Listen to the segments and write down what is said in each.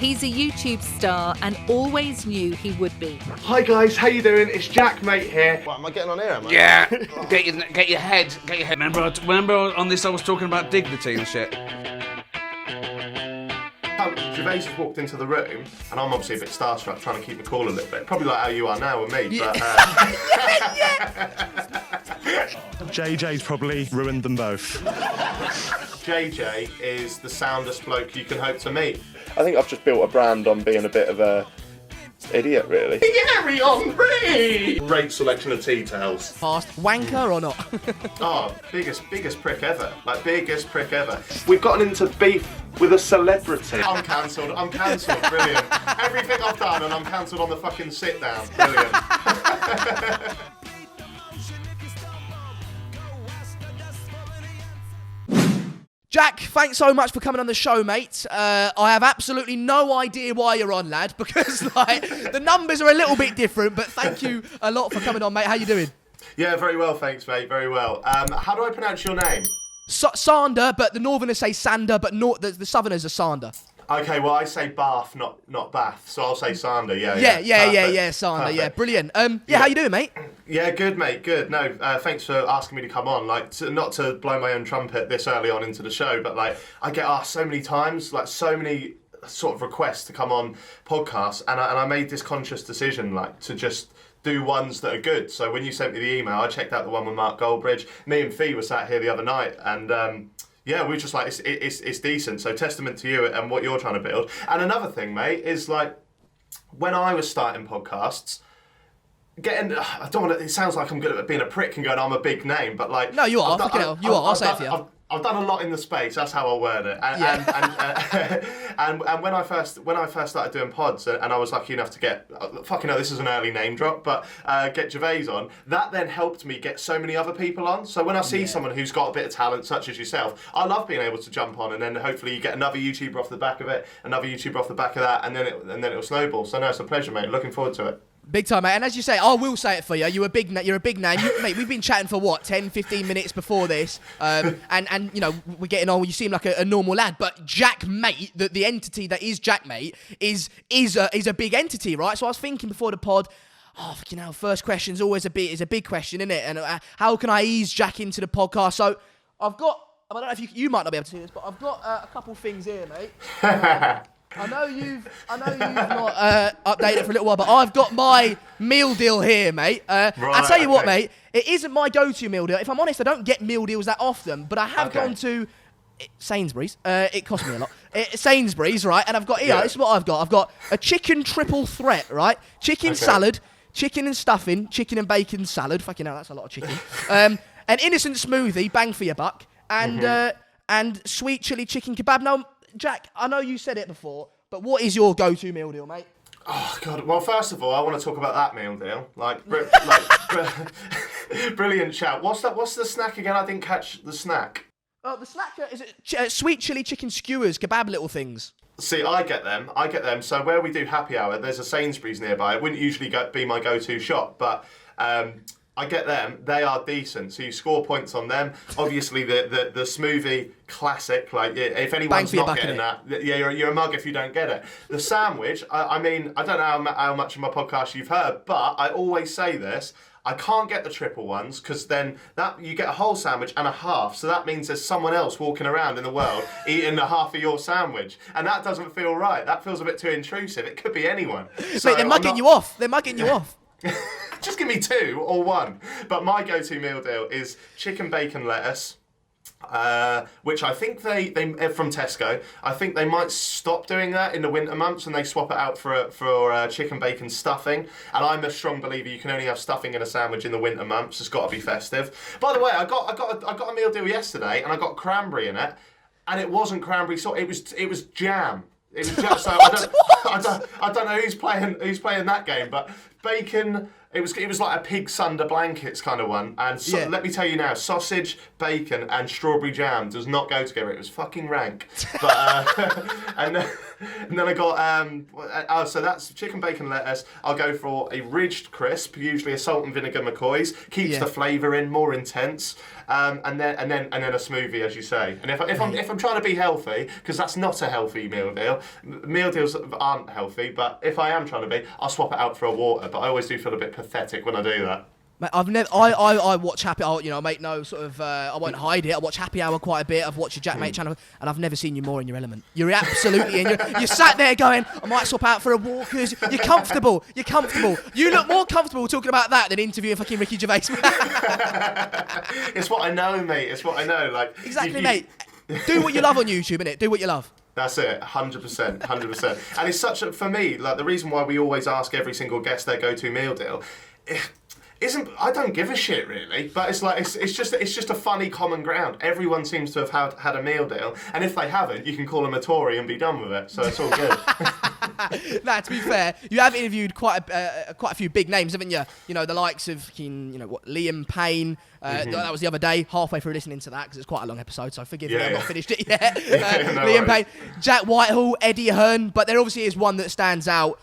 He's a YouTube star and always knew he would be. Hi guys, how you doing? It's JaackMaate here. What, am I getting on here, am I? Yeah, get your head. Remember on this I was talking about dignity and shit. Gervais has walked into the room, and I'm obviously a bit starstruck, trying to keep my cool a little bit. Probably like how you are now with me, but... JJ's probably ruined them both. JJ is the soundest bloke you can hope to meet. I think I've just built a brand on being a bit of a idiot, really. Gary Henry! Great selection of tea towels. Past wanker or not? Oh, biggest prick ever. Like, biggest prick ever. We've gotten into beef with a celebrity. I'm cancelled, brilliant. Everything I've done and I'm cancelled on the fucking sit down, brilliant. Jack, thanks so much for coming on the show, mate. I have absolutely no idea why you're on, lad, because like the numbers are a little bit different, but thank you a lot for coming on, mate. How you doing? Yeah, very well, thanks, mate, very well. How do I pronounce your name? Sander, but the northerners say Sander, but the southerners are Sander. Okay, well, I say Bath, not Bath, so I'll say Sander, yeah, Sander, Perfect. yeah, brilliant. How you doing, mate? Yeah, good, mate, good. No, thanks for asking me to come on. Like, not to blow my own trumpet this early on into the show, but like, I get asked so many times, like, so many sort of requests to come on podcasts, and I made this conscious decision, like, to just do ones that are good. So when you sent me the email, I checked out the one with Mark Goldbridge. Me and Fee were sat here the other night, and yeah, we were just like, it's decent. So testament to you and what you're trying to build. And another thing, mate, is like, when I was starting podcasts, I don't want to, it sounds like I'm good at being a prick and going, I'm a big name, but like... No, you are, I'll say it for you. I've done a lot in the space. That's how I'll word it. And when I first started doing pods, and I was lucky enough to get fucking hell, this is an early name drop, but get Gervais on. That then helped me get so many other people on. So when I see someone who's got a bit of talent, such as yourself, I love being able to jump on, and then hopefully you get another YouTuber off the back of it, another YouTuber off the back of that, and then it'll snowball. So no, it's a pleasure, mate. Looking forward to it. Big time, mate. And as you say, I will say it for you. You're a big name. Mate, we've been chatting for what, 10, 15 minutes before this. And you know, we're getting on. You seem like a normal lad. But JaackMaate, the entity that is JaackMaate, is a big entity, right? So I was thinking before the pod, fucking hell, first question's always a big question, isn't it? And how can I ease Jack into the podcast? So I've got, I don't know if you might not be able to see this, but I've got a couple things here, mate. I know you've not updated for a little while, but I've got my meal deal here, mate. I'll tell you what, mate, it isn't my go-to meal deal. If I'm honest, I don't get meal deals that often, but I have gone to Sainsbury's. It cost me a lot. Sainsbury's, right? And I've got here, this is what I've got. I've got a chicken triple threat, right? Chicken salad, chicken and stuffing, chicken and bacon salad. Fucking hell, that's a lot of chicken. An innocent smoothie, bang for your buck, and sweet chili chicken kebab. Now, Jack, I know you said it before, but what is your go-to meal deal, mate? Oh, God. Well, first of all, I want to talk about that meal deal. Brilliant shout. What's the snack again? I didn't catch the snack. The snack is it sweet chili chicken skewers, kebab little things. See, I get them. So where we do happy hour, there's a Sainsbury's nearby. It wouldn't usually be my go-to shop, but... I get them. They are decent. So you score points on them. Obviously, the smoothie classic. Like, if anyone's not getting that, you're a mug if you don't get it. The sandwich. I mean, I don't know how much of my podcast you've heard, but I always say this. I can't get the triple ones because then that you get a whole sandwich and a half. So that means there's someone else walking around in the world eating the half of your sandwich, and that doesn't feel right. That feels a bit too intrusive. It could be anyone. So mate, they're mugging you off. They're mugging you off. Just give me two or one. But my go-to meal deal is chicken bacon lettuce, which I think they from Tesco. I think they might stop doing that in the winter months and they swap it out for chicken bacon stuffing. And I'm a strong believer you can only have stuffing in a sandwich in the winter months. It's got to be festive. By the way, I got a meal deal yesterday and I got cranberry in it, and it wasn't cranberry sauce. It was jam. It was just so I don't know who's playing that game, but bacon. It was like a pig's under blankets kind of one, and let me tell you now, sausage, bacon, and strawberry jam does not go together. It was fucking rank, but And then I got, so that's chicken, bacon, lettuce. I'll go for a ridged crisp, usually a salt and vinegar McCoy's. Keeps the flavour in, more intense. And then a smoothie, as you say. And if I'm trying to be healthy, because that's not a healthy meal deal. Meal deals aren't healthy, but if I am trying to be, I'll swap it out for a water. But I always do feel a bit pathetic when I do that. Mate, I've never. I watch HappyHour. You know, I make no sort of. I won't hide it. I watch HappyHour quite a bit. I've watched your JaackMaate channel, and I've never seen you more in your element. You're absolutely in. You sat there going, I might swap out for a walk. You're comfortable. You're comfortable. You look more comfortable talking about that than interviewing fucking Ricky Gervais. It's what I know, mate. It's what I know. Like exactly, mate. Do what you love on YouTube, innit? Do what you love. That's it, 100%, 100%. And it's such a, for me, like the reason why we always ask every single guest their go-to meal deal. I don't give a shit really, but it's like it's just a funny common ground. Everyone seems to have had a meal deal, and if they haven't, you can call them a Tory and be done with it. So it's all good. Nah, to be fair, you have interviewed quite a few big names, haven't you? You know, the likes of Liam Payne. That was the other day. Halfway through listening to that because it's quite a long episode, so forgive me, I've not finished it yet. No Liam worries. Payne, Jack Whitehall, Eddie Hearn, but there obviously is one that stands out.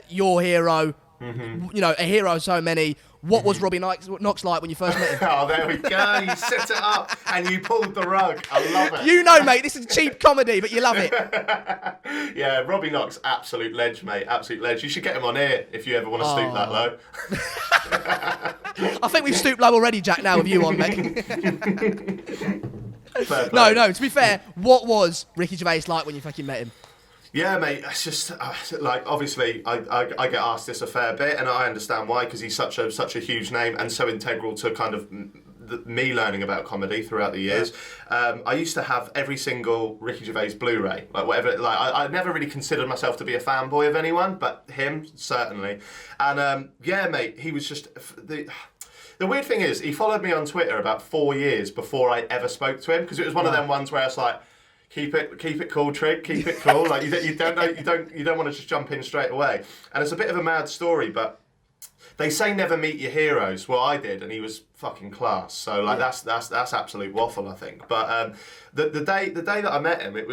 Your hero. You know, a hero. So many. What was Robbie Knox like when you first met him? Oh, there we go. You set it up and you pulled the rug. I love it. You know, mate, this is cheap comedy, but you love it. Yeah, Robbie Knox, absolute ledge, mate. Absolute ledge. You should get him on here if you ever want to stoop that low. I think we've stooped low already, Jack, now with you on, mate. No, to be fair, what was Ricky Gervais like when you fucking met him? Yeah, mate, it's just, like, obviously, I get asked this a fair bit, and I understand why, because he's such a huge name and so integral to kind of me learning about comedy throughout the years. I used to have every single Ricky Gervais Blu-ray, like whatever. Like I never really considered myself to be a fanboy of anyone, but him certainly. And yeah, mate, he was just the weird thing is he followed me on Twitter about 4 years before I ever spoke to him, because it was one of them ones where I was like, keep it cool, Trig. Keep it cool. Like you don't want to just jump in straight away. And it's a bit of a mad story, but they say never meet your heroes. Well, I did, and he was fucking class. So like that's absolute waffle, I think. But the day that I met him, it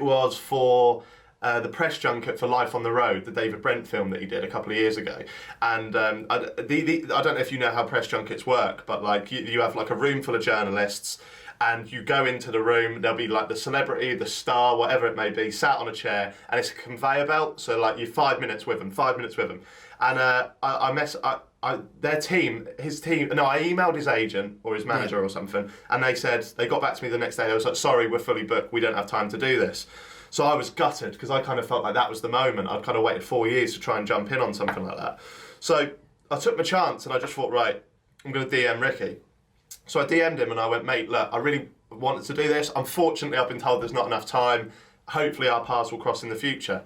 was for the press junket for Life on the Road, the David Brent film that he did a couple of years ago. And I don't know if you know how press junkets work, but like you have like a room full of journalists. And you go into the room, there'll be like the celebrity, the star, whatever it may be, sat on a chair, and it's a conveyor belt. So like you're 5 minutes with them. And his team, I emailed his agent or his manager or something, and they got back to me the next day. They was like, sorry, we're fully booked. We don't have time to do this. So I was gutted because I kind of felt like that was the moment. I'd kind of waited 4 years to try and jump in on something like that. So I took my chance and I just thought, right, I'm going to DM Ricky. So I DM'd him and I went, mate, look, I really wanted to do this. Unfortunately, I've been told there's not enough time. Hopefully our paths will cross in the future.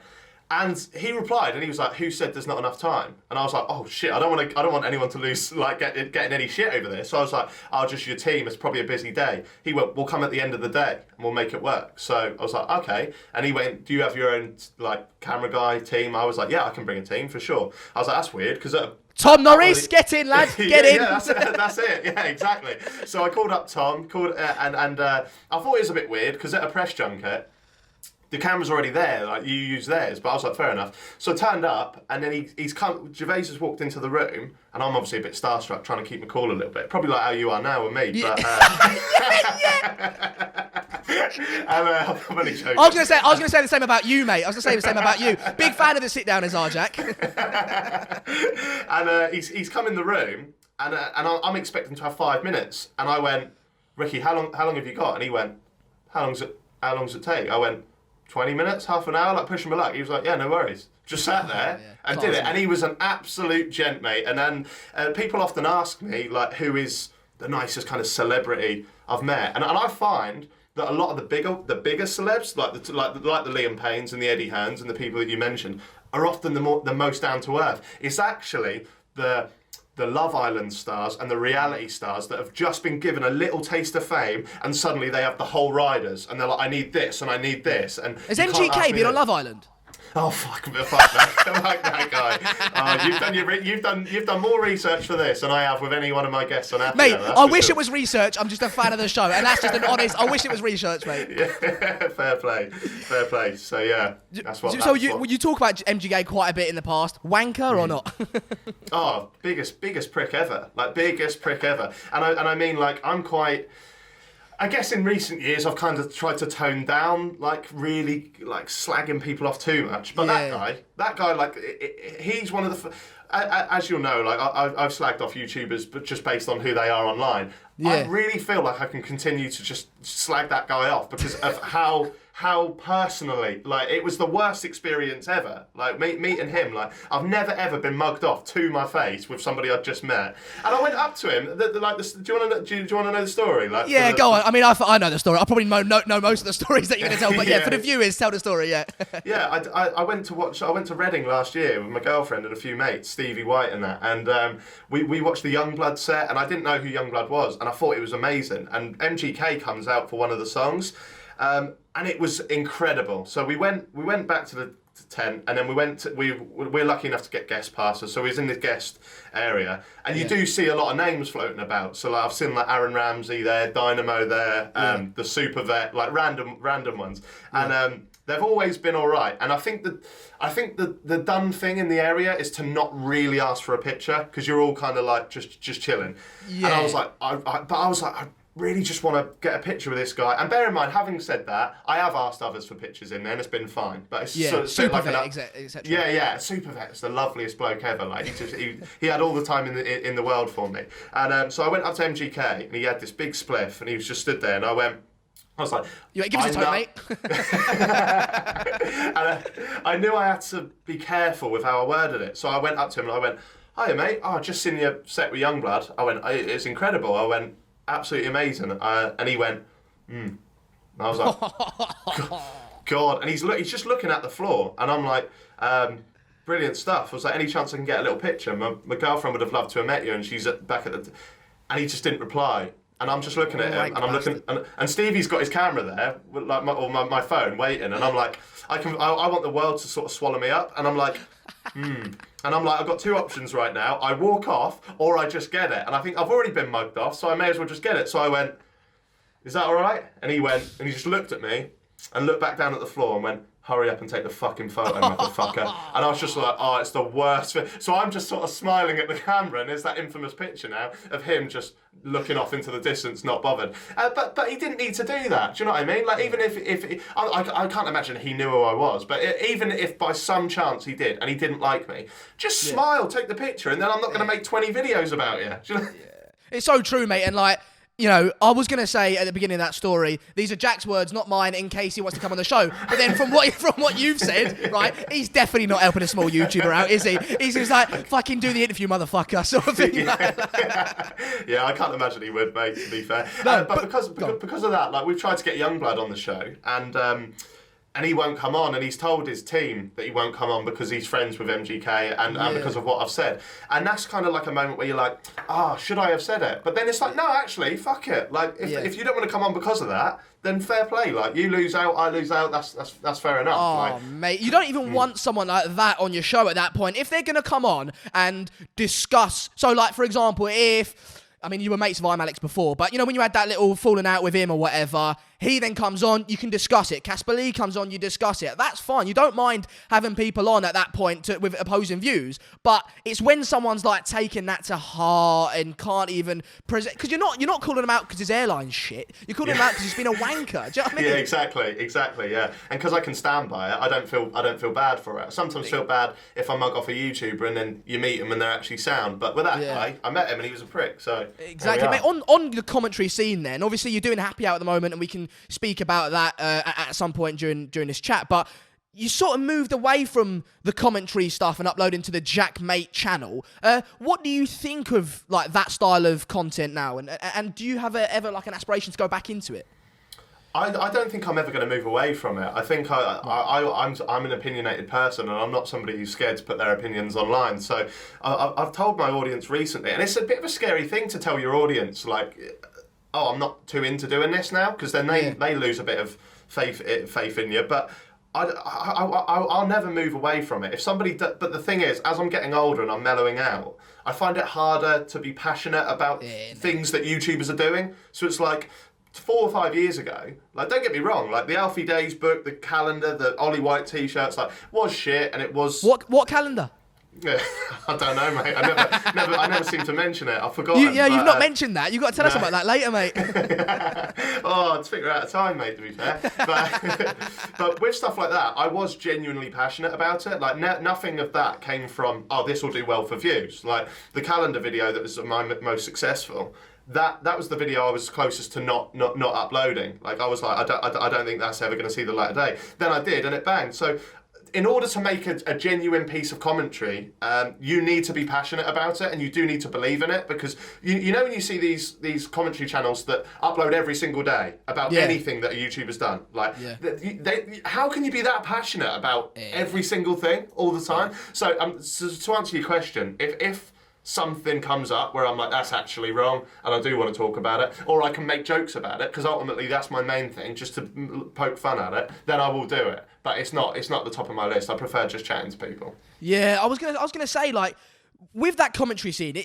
And he replied and he was like, who said there's not enough time? And I was like, oh shit, I don't want anyone to lose, like getting any shit over this. So I was like, just your team, it's probably a busy day. He went, we'll come at the end of the day and we'll make it work. So I was like, okay. And he went, do you have your own like camera guy team? I was like, yeah, I can bring a team for sure. I was like, that's weird because Tom Norris, get in, lad, get in. Yeah, that's it. Yeah, exactly. So I called up Tom, and I thought it was a bit weird because at a press junket, the camera's already there, like you use theirs, but I was like, fair enough. So I turned up, and then he's come, Gervais has walked into the room, and I'm obviously a bit starstruck, trying to keep my cool a little bit. Probably like how you are now with me, but... I'm only joking. I was gonna say the same about you, mate. I was gonna say the same about you. Big fan of the sit-downers, Jack. And he's come in the room, and I'm expecting to have 5 minutes, and I went, Ricky, how long have you got? And he went, how long's it take? I went, 20 minutes, half an hour, like pushing my luck. He was like, yeah, no worries. Just sat there and did it. And he was an absolute gent, mate. And then people often ask me, like, who is the nicest kind of celebrity I've met? And I find that a lot of the bigger celebs, like the Liam Paynes and the Eddie Hearns and the people that you mentioned, are often the most down to earth. It's actually the Love Island stars and the reality stars that have just been given a little taste of fame, and suddenly they have the whole riders, and they're like, I need this and I need this. And has MGK been on Love Island? Oh fuck that guy! You've done more research for this than I have with any one of my guests on HappyHour. Mate, I wish it was research. I'm just a fan of the show, and that's just an honest. I wish it was research, mate. Yeah, fair play. So yeah, that's what. So you talk about MGK quite a bit in the past. Wanker or not? Oh, biggest prick ever. Like biggest prick ever. And I mean, like, I'm quite. I guess in recent years I've kind of tried to tone down, like, really, like, slagging people off too much. But that guy, like, he's one of the. As you'll know, like, I've slagged off YouTubers, but just based on who they are online. Yeah. I really feel like I can continue to just slag that guy off because of how personally, like, it was the worst experience ever. Like, meeting him, like, I've never ever been mugged off to my face with somebody I'd just met. And I went up to him, do you want to know the story? Like, yeah, go on. I mean, I know the story. I probably know most of the stories that you're going to tell, but yeah, for the viewers, tell the story, yeah. Yeah, I went to Reading last year with my girlfriend and a few mates, Stevie White and that, and we watched the Youngblood set, and I didn't know who Youngblood was, and I thought it was amazing. And MGK comes out for one of the songs, and it was incredible. So we went back to the tent, and then we're lucky enough to get guest passes. So we was in the guest area, and you do see a lot of names floating about. So like, I've seen like Aaron Ramsey there, Dynamo there, the Super Vet, like random ones, and they've always been all right. And I think the done thing in the area is to not really ask for a picture because you're all kind of like just chilling. Yeah. And I was like, I really just want to get a picture with this guy. And bear in mind, having said that, I have asked others for pictures in there, and it's been fine. But it's Super like Vet, etc. Yeah, Super Vet's the loveliest bloke ever. Like he had all the time in the world for me. And so I went up to MGK, and he had this big spliff, and he was just stood there, and I was like, give us a time, mate. And I knew I had to be careful with how I worded it. So I went up to him and I went, "Hiya, mate. Oh, just seen your set with Youngblood." I went, "It's incredible." I went, "Absolutely amazing." And he went, And I was like, God. And he's just looking at the floor. And I'm like, brilliant stuff. I was like, "Any chance I can get a little picture? My girlfriend would have loved to have met you, and she's back at the..." And he just didn't reply. And I'm just looking at him, and I'm looking, and Stevie's got his camera there, with like my phone, waiting, and I'm like, I want the world to sort of swallow me up, and I'm like, And I'm like, I've got two options right now. I walk off, or I just get it. And I think I've already been mugged off, so I may as well just get it. So I went, "Is that all right?" And he went, and he just looked at me, and looked back down at the floor, and went, "Hurry up and take the fucking photo, motherfucker." And I was just like, oh, it's the worst. So I'm just sort of smiling at the camera, and there's that infamous picture now of him just looking off into the distance, not bothered. But he didn't need to do that. Do you know what I mean? Like, even if I can't imagine he knew who I was, but even if by some chance he did, and he didn't like me, just smile, take the picture, and then I'm not going to make 20 videos about you. Do you know? It's so true, mate, and like, you know, I was going to say at the beginning of that story, these are Jack's words, not mine, in case he wants to come on the show. But then from what you've said, right, he's definitely not helping a small YouTuber out, is he? He's just like, "Fucking do the interview, motherfucker," sort of thing. Yeah, I can't imagine he would, mate, to be fair. No, but because of that, like, we've tried to get Youngblood on the show, and he won't come on, and he's told his team that he won't come on because he's friends with MGK and because of what I've said. And that's kind of like a moment where you're like, should I have said it? But then it's like, no, actually, fuck it. Like, if you don't want to come on because of that, then fair play. Like, you lose out, I lose out, that's fair enough. Oh, like, mate, you don't even want someone like that on your show at that point. If they're going to come on and discuss... So, like, for example, I mean, you were mates with Alex before, but, you know, when you had that little falling out with him or whatever, he then comes on, you can discuss it. Casper Lee comes on, you discuss it. That's fine. You don't mind having people on at that point with opposing views, but it's when someone's, like, taking that to heart and can't even present... Because you're not calling him out because his airline's shit. You're calling him out because he's been a wanker. Do you know what I mean? Yeah, exactly, yeah. And because I can stand by it, I don't feel bad for it. I sometimes feel bad if I mug off a YouTuber and then you meet them and they're actually sound. But with that guy, I met him and he was a prick, so... Exactly, mate. On the commentary scene then, obviously you're doing HappyHour at the moment, and we can speak about that at some point during this chat, but you sort of moved away from the commentary stuff and uploading to the JaackMaate channel. What do you think of like that style of content now, and do you have ever like an aspiration to go back into it? I don't think I'm ever going to move away from it. I think I'm an opinionated person, and I'm not somebody who's scared to put their opinions online. So I've told my audience recently, and it's a bit of a scary thing to tell your audience, like, "Oh, I'm not too into doing this now," because then they lose a bit of faith in you. But I'll never move away from it. If somebody, but the thing is, as I'm getting older and I'm mellowing out, I find it harder to be passionate about things that YouTubers are doing. So it's like 4 or 5 years ago, like, don't get me wrong, like the Alfie Days book, the calendar, the Ollie White t-shirts, like, was shit, and it was... What calendar? Yeah, I don't know, mate. I never seem to mention it. I've forgotten. You've not mentioned that. You've got to tell us about that later, mate. Oh, it's figure out of time, mate, to be fair. But with stuff like that, I was genuinely passionate about it. Like, nothing of that came from, oh, this will do well for views. Like, the calendar video that was my most successful, that was the video I was closest to not uploading. Like, I was like, I don't think that's ever going to see the light of day. Then I did, and it banged. So, in order to make a genuine piece of commentary, you need to be passionate about it, and you do need to believe in it, because you know when you see these commentary channels that upload every single day about anything that a YouTuber's done, like how can you be that passionate about every single thing all the time? So to answer your question, if something comes up where I'm like, that's actually wrong, and I do want to talk about it, or I can make jokes about it, because ultimately that's my main thing, just to poke fun at it, then I will do it. But it's not the top of my list. I prefer just chatting to people. Yeah, I was gonna say, like, with that commentary scene,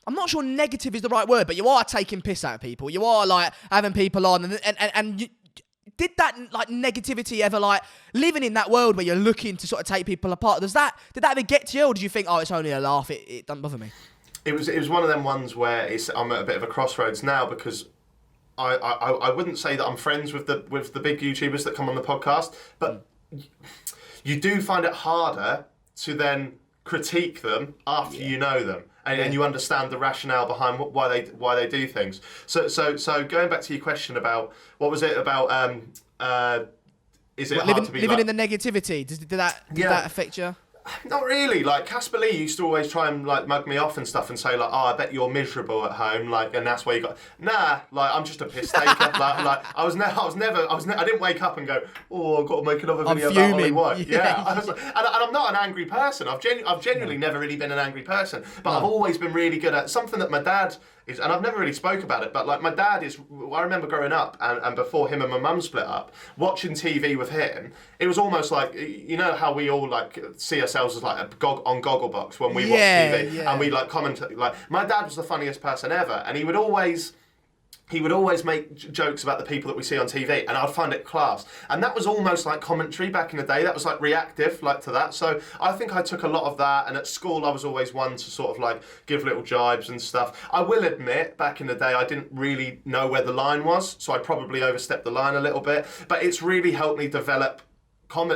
I'm not sure negative is the right word, but you are taking piss out of people. You are, like, having people on, and you, did that, like, negativity ever, like, living in that world where you're looking to sort of take people apart? Did that ever get to you, or did you think, oh, it's only a laugh, it doesn't bother me? It was one of them ones where I'm at a bit of a crossroads now, because I wouldn't say that I'm friends with the big YouTubers that come on the podcast, but you do find it harder to then critique them after you know them, and you understand the rationale behind why they do things. So going back to your question about what was it about? Is it hard to be living in the negativity? Did that affect you? Not really. Like, Casper Lee used to always try and, like, mug me off and stuff and say, like, oh, I bet you're miserable at home, like, and that's why you got... Nah, like, I'm just a piss taker. like I didn't wake up and go, oh, I've got to make another video about Ollie White. Yeah. I was like, and I'm not an angry person. I've genuinely never really been an angry person, but I've always been really good at something that my dad is, and I've never really spoke about it, but, like, my dad is, I remember growing up, and before him and my mum split up, watching TV with him, it was almost like, you know how we all, like, see ourselves as, like, on Gogglebox when we watch TV, and we, like, commentate. Like, my dad was the funniest person ever, and he would always make jokes about the people that we see on TV, and I'd find it class. And that was almost like commentary back in the day. That was like reactive, like, to that. So I think I took a lot of that, and at school I was always one to sort of, like, give little jibes and stuff. I will admit, back in the day, I didn't really know where the line was, so I probably overstepped the line a little bit. But it's really helped me develop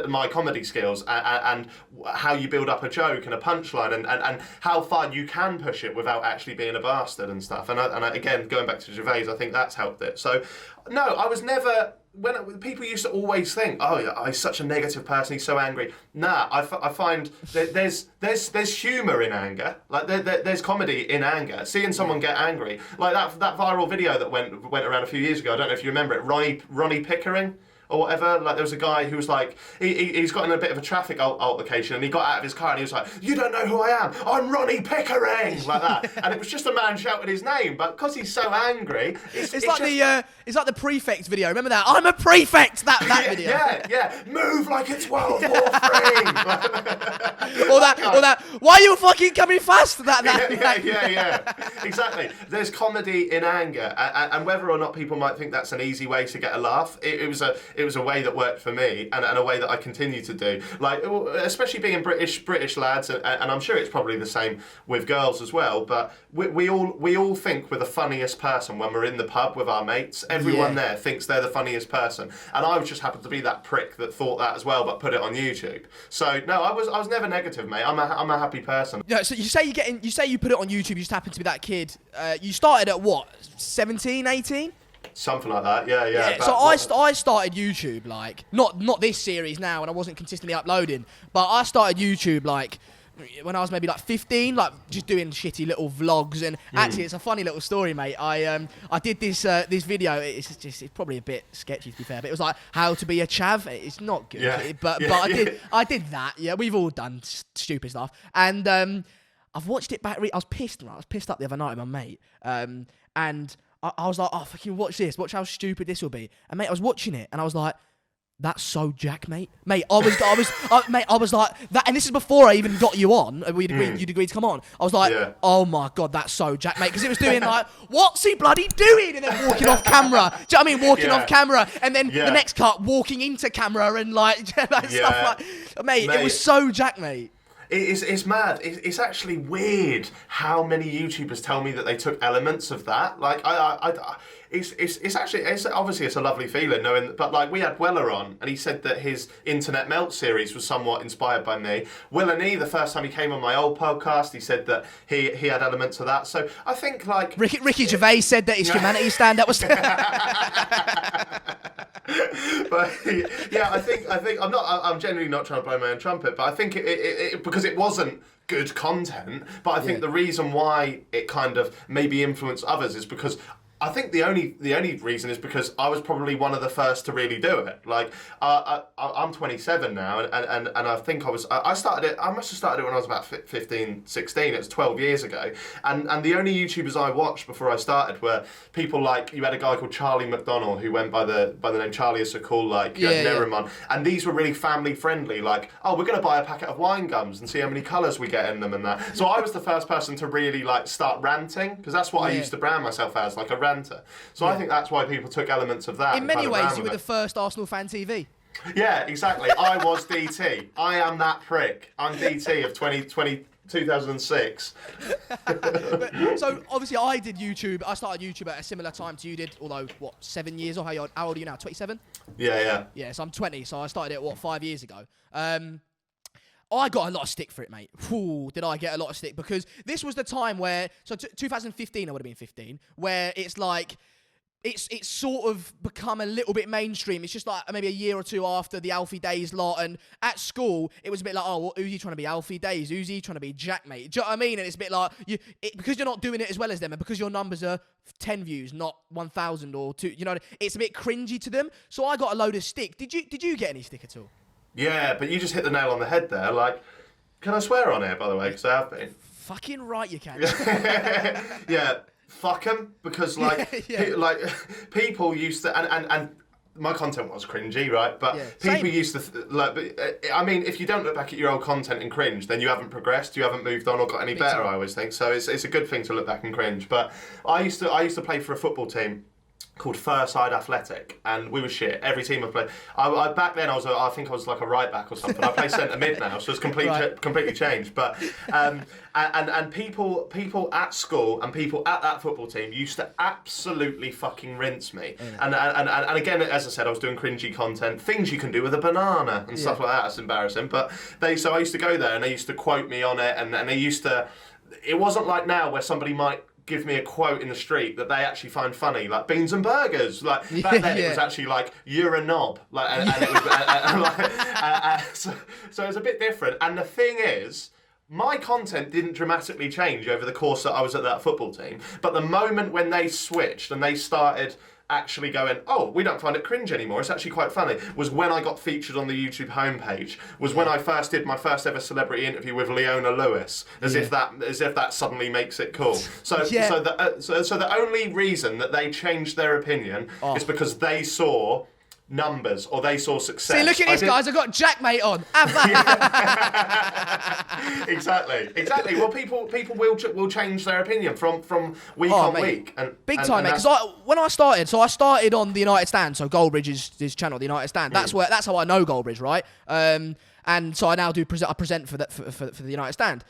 my comedy skills, and how you build up a joke and a punchline, and how far you can push it without actually being a bastard and stuff. And again, going back to Gervais, I think that's helped it. So, no, I was never... When people used to always think, oh, yeah, he's such a negative person, he's so angry. Nah, I find that there's humour in anger. Like, there's comedy in anger. Seeing someone get angry, like that viral video that went around a few years ago. I don't know if you remember it. Ronnie Pickering, or whatever. Like, there was a guy who was like, he's got in a bit of a traffic altercation, and he got out of his car and he was like, you don't know who I am, I'm Ronnie Pickering, like that. And it was just a man shouting his name, but because he's so angry, it's like the prefect video. Remember that? I'm a prefect. That video. Yeah. Move like it's World War III. or that. Why are you fucking coming fast? Yeah. Exactly. There's comedy in anger, and whether or not people might think that's an easy way to get a laugh, it was a way that worked for me, and a way that I continue to do. Like, especially being British lads, and I'm sure it's probably the same with girls as well. But we all think we're the funniest person when we're in the pub with our mates. Everyone there thinks they're the funniest person, and I just happened to be that prick that thought that as well, but put it on YouTube. So no, I was never negative, mate. I'm a happy person. Yeah. So you say you put it on YouTube. You just happened to be that kid. You started at what, 17, 18? Something like that, yeah. So I started YouTube, like, not this series now, and I wasn't consistently uploading, but I started YouTube, like, when I was maybe like 15, like, just doing shitty little vlogs. And actually, it's a funny little story, mate. I did this video. It's probably a bit sketchy, to be fair, but it was like how to be a chav. It's not good, but I did that. Yeah, we've all done stupid stuff, and I've watched it back. I was pissed. Right? I was pissed up the other night with my mate, and I was like, oh, fucking watch this. Watch how stupid this will be. And mate, I was watching it, and I was like, That's so Jack, mate. Mate, I was like that, and this is before I even got you on. You'd agreed to come on. I was like, oh my god, that's so Jack, mate, because it was doing like, what's he bloody doing, and then walking off camera. Do you know what I mean? Walking off camera, and then the next cut, walking into camera, and like stuff like, mate, it was so Jack, mate. It's mad. It's actually weird how many YouTubers tell me that they took elements of that. Like it's obviously it's a lovely feeling knowing. But like we had Weller on, and he said that his Internet Melt series was somewhat inspired by me. Will and E, the first time he came on my old podcast, he said that he had elements of that. So I think like Ricky Gervais said that his humanity stand-up was. But yeah, I think I'm genuinely not trying to blow my own trumpet, but I think it because it wasn't good content, but I think the reason why it kind of maybe influenced others is because I think the only reason is because I was probably one of the first to really do it. Like I'm 27 now, and I think I must have started it when I was about 15, 16. It was 12 years ago, and the only YouTubers I watched before I started were people like, you had a guy called Charlie McDonnell who went by the name Charlie is so cool, like you had Nerimon, and these were really family friendly. Like, oh, we're gonna buy a packet of wine gums and see how many colours we get in them and that. So I was the first person to really like start ranting, because that's what I used to brand myself as, like a ranter. So I think that's why people took elements of that. In many ways, you were the first Arsenal fan TV. Yeah, exactly. I was DT. I am that prick. I'm DT of 2006. So obviously I did YouTube. I started YouTube at a similar time to you did, although, 7 years, or how old are you now, 27? Yeah. Yeah, so I'm 20, so I started it, 5 years ago. I got a lot of stick for it, mate. Ooh, did I get a lot of stick? Because this was the time where, 2015, I would have been 15, where it's like, it's sort of become a little bit mainstream. It's just like maybe a year or two after the Alfie Days lot, and at school, it was a bit like, oh, who's he trying to be, Alfie Days? Who's he trying to be, JaackMaate? Do you know what I mean? And it's a bit like, because you're not doing it as well as them, and because your numbers are 10 views, not 1,000 or 2, you know, it's a bit cringy to them. So I got a load of stick. Did you get any stick at all? Yeah, but you just hit the nail on the head there. Like, can I swear on here, by the way? Because I have been. Fucking right, you can. Yeah, fuck them, because like, people used to, and my content was cringy, right? But people used to, I mean, if you don't look back at your old content and cringe, then you haven't progressed, you haven't moved on or got any better. I always think so. It's a good thing to look back and cringe. But I used to play for a football team called Firside Athletic, and we were shit. Every team I played, back then I think I was like a right back or something. I play centre mid now, so it's completely changed. But and people at school and people at that football team used to absolutely fucking rinse me. And again, as I said, I was doing cringy content, things you can do with a banana and stuff like that. It's embarrassing, but so I used to go there and they used to quote me on it, and they used to. It wasn't like now where somebody might give me a quote in the street that they actually find funny, like beans and burgers. Like back then, it was actually like, you're a knob, like, and it was, so it was a bit different. And the thing is, my content didn't dramatically change over the course that I was at that football team. But the moment when they switched and they started actually going, oh, we don't find it cringe anymore, it's actually quite funny, was when I got featured on the YouTube homepage, was when I first did my first ever celebrity interview with Leona Lewis, as if that suddenly makes it cool. So the only reason that they changed their opinion is because they saw numbers, or they saw success. See, look at this, guys. I've got JaackMaate on. Have that. Exactly. Well, people will change their opinion from week on week. And big time, mate. Because when I started on the United Stand. So Goldbridge's his channel, the United Stand. That's how I know Goldbridge, right? And so I now present for the United Stand.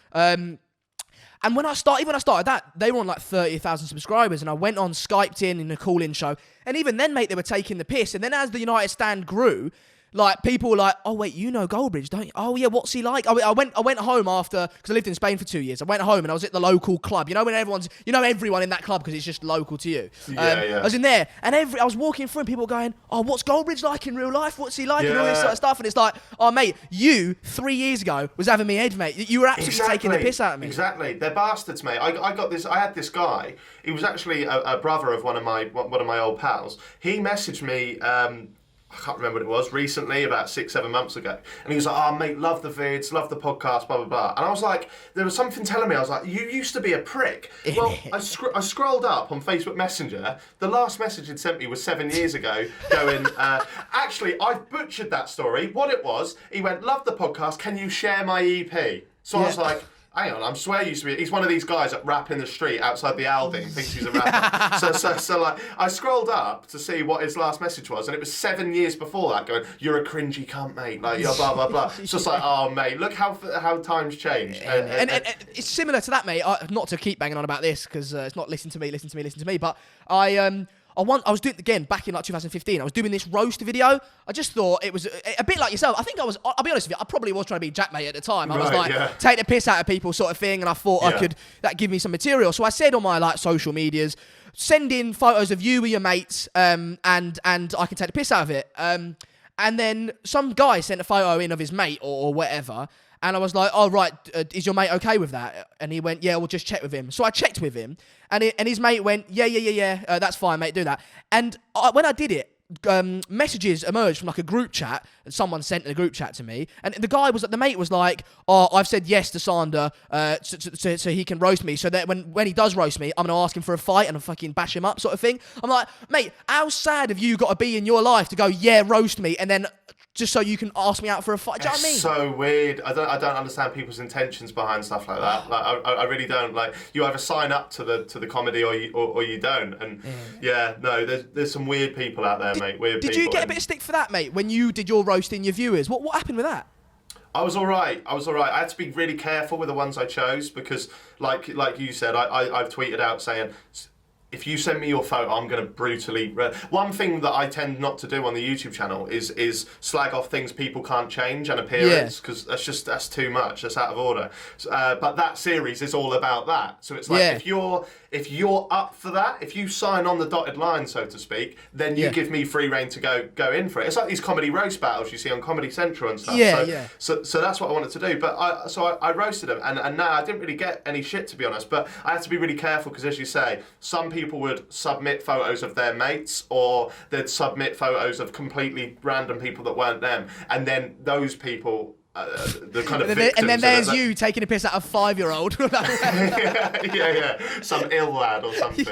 And when I started that, they were on like 30,000 subscribers, and I went on, Skyped in a call-in show, and even then, mate, they were taking the piss. And then as the United Stand grew, like, people were like, oh, wait, you know Goldbridge, don't you? Oh, yeah, what's he like? I went home after, because I lived in Spain for 2 years. I went home and I was at the local club. You know when everyone in that club because it's just local to you. I was in there, and I was walking through and people were going, oh, what's Goldbridge like in real life? What's he like? And all this sort of stuff. And it's like, oh, mate, you 3 years ago was having me edge, mate. You were absolutely taking the piss out of me. Exactly. They're bastards, mate. I had this guy. He was actually a brother of one of my old pals. He messaged me, I I can't remember what it was, recently, about 6-7 months ago. And he was like, oh, mate, love the vids, love the podcast, blah, blah, blah. And I was like, there was something telling me, I was like, you used to be a prick. Well, I scrolled up on Facebook Messenger. The last message he'd sent me was 7 years ago, going, actually, I've butchered that story. What it was, he went, love the podcast, can you share my EP? So I was like, hang on, I swear he used to be. He's one of these guys that rap in the street outside the Aldi and thinks he's a rapper. so like, I scrolled up to see what his last message was, and it was 7 years before that, going, "You're a cringy cunt, mate." Like, blah blah blah. It's just like, oh mate, look how times change. And it's similar to that, mate. Not to keep banging on about this because it's not listen to me. But I was doing, again, back in like 2015, I was doing this roast video. I just thought it was a bit like yourself. I think I'll be honest with you, I probably was trying to be JaackMaate at the time. I was like, take the piss out of people sort of thing, and I thought that give me some material. So I said on my like social medias, send in photos of you with your mates, and I can take the piss out of it. And then some guy sent a photo in of his mate or whatever, and I was like, oh, right, is your mate okay with that? And he went, yeah, we'll just check with him. So I checked with him, and his mate went, yeah, that's fine, mate, do that. And when I did it, messages emerged from like a group chat, and someone sent in a group chat to me, and the mate was like, oh, I've said yes to Sander, so he can roast me, so that when he does roast me, I'm going to ask him for a fight and fucking bash him up sort of thing. I'm like, mate, how sad have you got to be in your life to go, yeah, roast me, and then just so you can ask me out for a fight? Do you know what I mean? So weird. I don't understand people's intentions behind stuff like that. Like I really don't. Like, you either sign up to the comedy or you don't. And there's some weird people out there, mate. Weird people. Did you get a bit of stick for that, mate, when you did your roasting your viewers? What happened with that? I was all right. I had to be really careful with the ones I chose because, like you said, I've tweeted out saying, if you send me your photo, I'm going to brutally... One thing that I tend not to do on the YouTube channel is slag off things people can't change and appearance, because that's too much. That's out of order. But that series is all about that. So it's like, if you're up for that, if you sign on the dotted line, so to speak, then you give me free rein to go in for it. It's like these comedy roast battles you see on Comedy Central and stuff. So that's what I wanted to do. But I roasted them, and no, I didn't really get any shit, to be honest. But I had to be really careful because, as you say, some people would submit photos of their mates, or they'd submit photos of completely random people that weren't them, and then those people, the kind of victims, and then there's you taking a piss out of a 5-year-old. Some ill lad or something.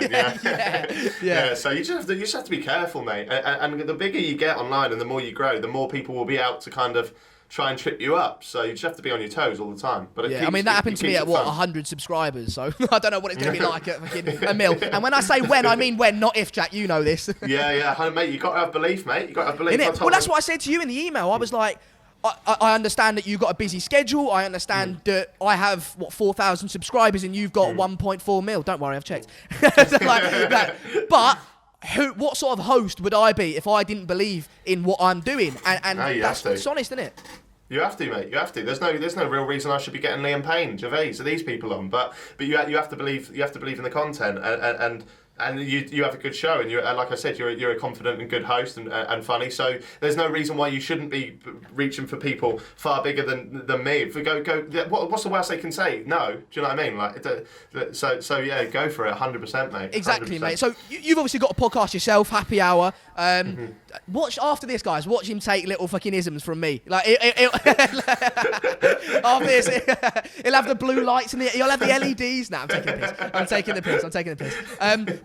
So you just have to be careful, mate. And the bigger you get online and the more you grow, the more people will be out to kind of try and trip you up, so you just have to be on your toes all the time. But I mean, that happened to me at 100 subscribers, so I don't know what it's going to be like at fucking a mil. And when I say when, I mean when, not if, Jack. You know this. Mate, you got to have belief, mate. You got to have belief. Well, that's what I said to you in the email. I was like, I understand that you've got a busy schedule. I understand that I have 4,000 subscribers and you've got 1.4 mil. Don't worry, I've checked. But what sort of host would I be if I didn't believe in what I'm doing? And it's honest, isn't it? You have to, mate. You have to. There's no real reason I should be getting Liam Payne, Gervais, or these people on. But you have to believe. You have to believe in the content, and you have a good show, and like I said, you're a confident and good host and funny. So there's no reason why you shouldn't be reaching for people far bigger than me. If we go, what's the worst they can say? No. Do you know what I mean? Like, so yeah, go for it, 100%, mate. Exactly, 100%. mate. So you've obviously got a podcast yourself, Happy Hour. Watch after this, guys. Watch him take little fucking isms from me. Like after this, he'll have the blue lights in it. He'll have the LEDs. Nah, I'm taking the piss.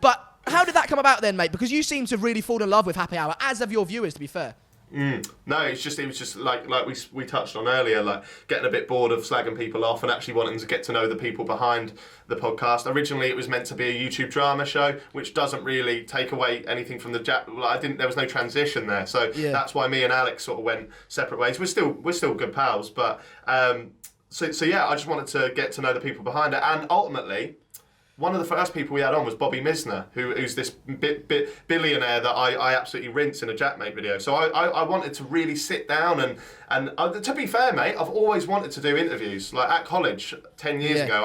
But how did that come about then, mate? Because you seem to have really fallen in love with Happy Hour, as have your viewers, to be fair. No, it was just like we touched on earlier, like getting a bit bored of slagging people off and actually wanting to get to know the people behind the podcast. Originally, it was meant to be a YouTube drama show, which doesn't really take away anything from the there was no transition there, so that's why me and Alex sort of went separate ways. We're still good pals, but so yeah, I just wanted to get to know the people behind it, and ultimately, one of the first people we had on was Bobby Misner, who's this billionaire that I absolutely rinse in a JaackMaate video. So I wanted to really sit down and to be fair, mate, I've always wanted to do interviews. Like at college 10 years ago,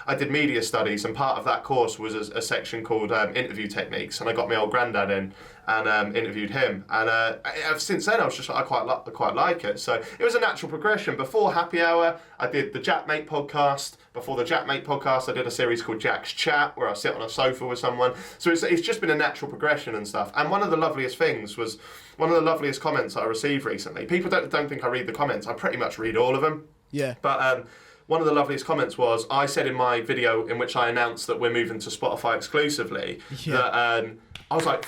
I did media studies, and part of that course was a section called interview techniques, and I got my old granddad in, and interviewed him. And ever since then, I was just like, I quite like it. So it was a natural progression. Before Happy Hour, I did the JaackMaate podcast. Before the JaackMaate podcast, I did a series called Jack's Chat, where I sit on a sofa with someone. So it's just been a natural progression and stuff. And one of the loveliest things was, one of the loveliest comments I received recently. People don't think I read the comments. I pretty much read all of them. Yeah. But one of the loveliest comments was, I said in my video in which I announced that we're moving to Spotify exclusively, that I was like,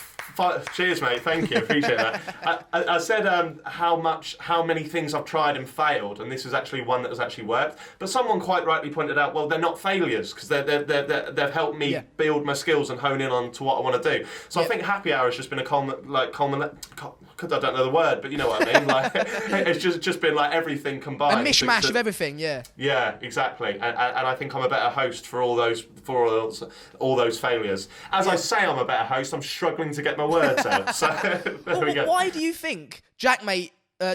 cheers mate, thank you, appreciate that. I said how many things I've tried and failed, and this is actually one that has actually worked. But someone quite rightly pointed out, well, they're not failures, because they've helped me build my skills and hone in on to what I want to do. So I think Happy Hour has just been I don't know the word, but you know what I mean. Like, it's just been like everything combined. A mishmash of everything, yeah. Yeah, exactly. And I think I'm a better host for all those failures. As I say, I'm a better host. I'm struggling to get my words out. So there we go. Why do you think JaackMaate,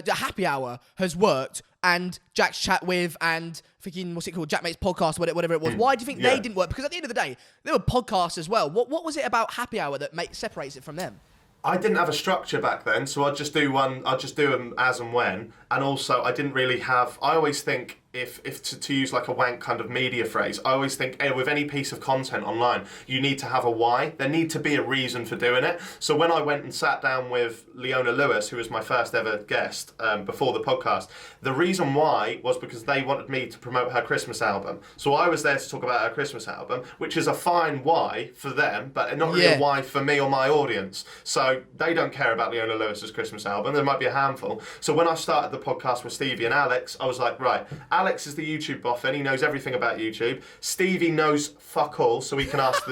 Happy Hour has worked, and Jack's Chat With, and freaking what's it called, JaackMate's podcast, whatever it was? Why do you think they didn't work? Because at the end of the day, they were podcasts as well. What was it about Happy Hour that separates it from them? I didn't have a structure back then, so I'd just do them as and when. And also, I didn't really have. I always think, if to use like a wank kind of media phrase, I always think, with any piece of content online, you need to have a why. There need to be a reason for doing it. So when I went and sat down with Leona Lewis, who was my first ever guest before the podcast, the reason why was because they wanted me to promote her Christmas album. So I was there to talk about her Christmas album, which is a fine why for them, but not really a why for me or my audience. So they don't care about Leona Lewis's Christmas album. There might be a handful. So when I started the podcast with Stevie and Alex, I was like, right, Alex is the YouTube boffin. He knows everything about YouTube. Stevie knows fuck all, so he can ask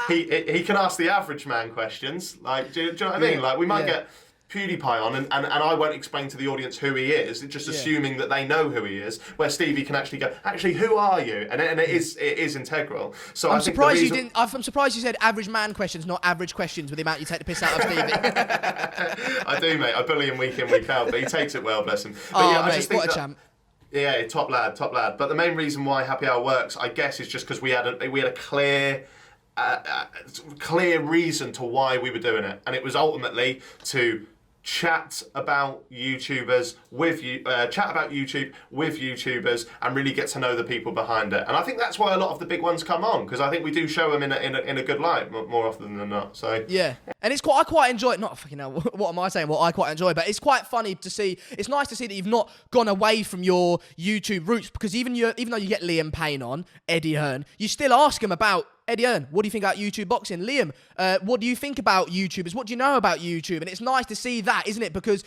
he can ask the average man questions. Like, do you know what I mean? Like, we might get PewDiePie on, and I won't explain to the audience who he is, just assuming that they know who he is, where Stevie can actually go, actually, who are you? And it is integral. So I'm surprised I'm surprised you said average man questions, not average questions, with the amount you take the piss out of Stevie. I do, mate. I bully him week in, week out, but he takes it well, bless him. But I just think what a champ. Yeah, top lad. But the main reason why Happy Hour works, I guess, is just because we had a clear reason to why we were doing it, and it was ultimately to chat about YouTubers with YouTube with YouTubers, and really get to know the people behind it. And I think that's why a lot of the big ones come on, because I think we do show them in a good light more often than not. So yeah, and I quite enjoy it. Not fucking hell, what am I saying? What I quite enjoy, but it's quite funny to see. It's nice to see that you've not gone away from your YouTube roots, because even though you get Liam Payne on, Eddie Hearn, you still ask him about. Eddie Hearn, what do you think about YouTube boxing? Liam, what do you think about YouTubers? What do you know about YouTube? And it's nice to see that, isn't it? Because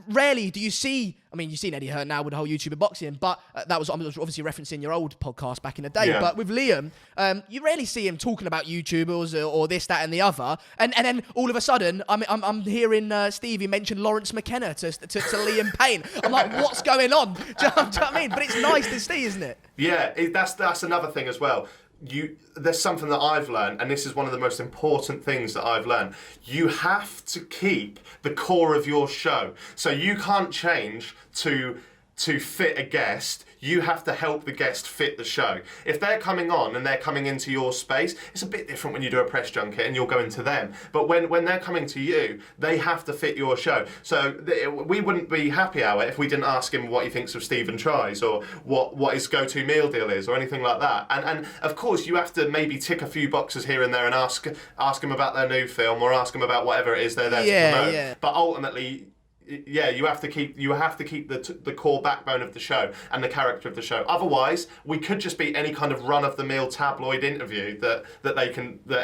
rarely do you see, I mean, you've seen Eddie Hearn now with the whole YouTuber boxing, but I was obviously referencing your old podcast back in the day. Yeah. But with Liam, you rarely see him talking about YouTubers or this, that, and the other. And then all of a sudden, I'm hearing Stevie mention Lawrence McKenna to Liam Payne. I'm like, what's going on? Do you know what I mean? But it's nice to see, isn't it? Yeah, that's another thing as well. There's something that I've learned, and this is one of the most important things that I've learned. You have to keep the core of your show. So you can't change to fit a guest. You have to help the guest fit the show. If they're coming on and they're coming into your space, it's a bit different when you do a press junket and you'll go into them. But when they're coming to you, they have to fit your show. So we wouldn't be Happy Hour if we didn't ask him what he thinks of Stephen Tries, or what his go-to meal deal is, or anything like that. And of course, you have to maybe tick a few boxes here and there and ask him about their new film, or ask them about whatever it is they're there to promote. Yeah. But ultimately, yeah, you have to keep the core backbone of the show and the character of the show. Otherwise, we could just be any kind of run-of-the-mill tabloid interview that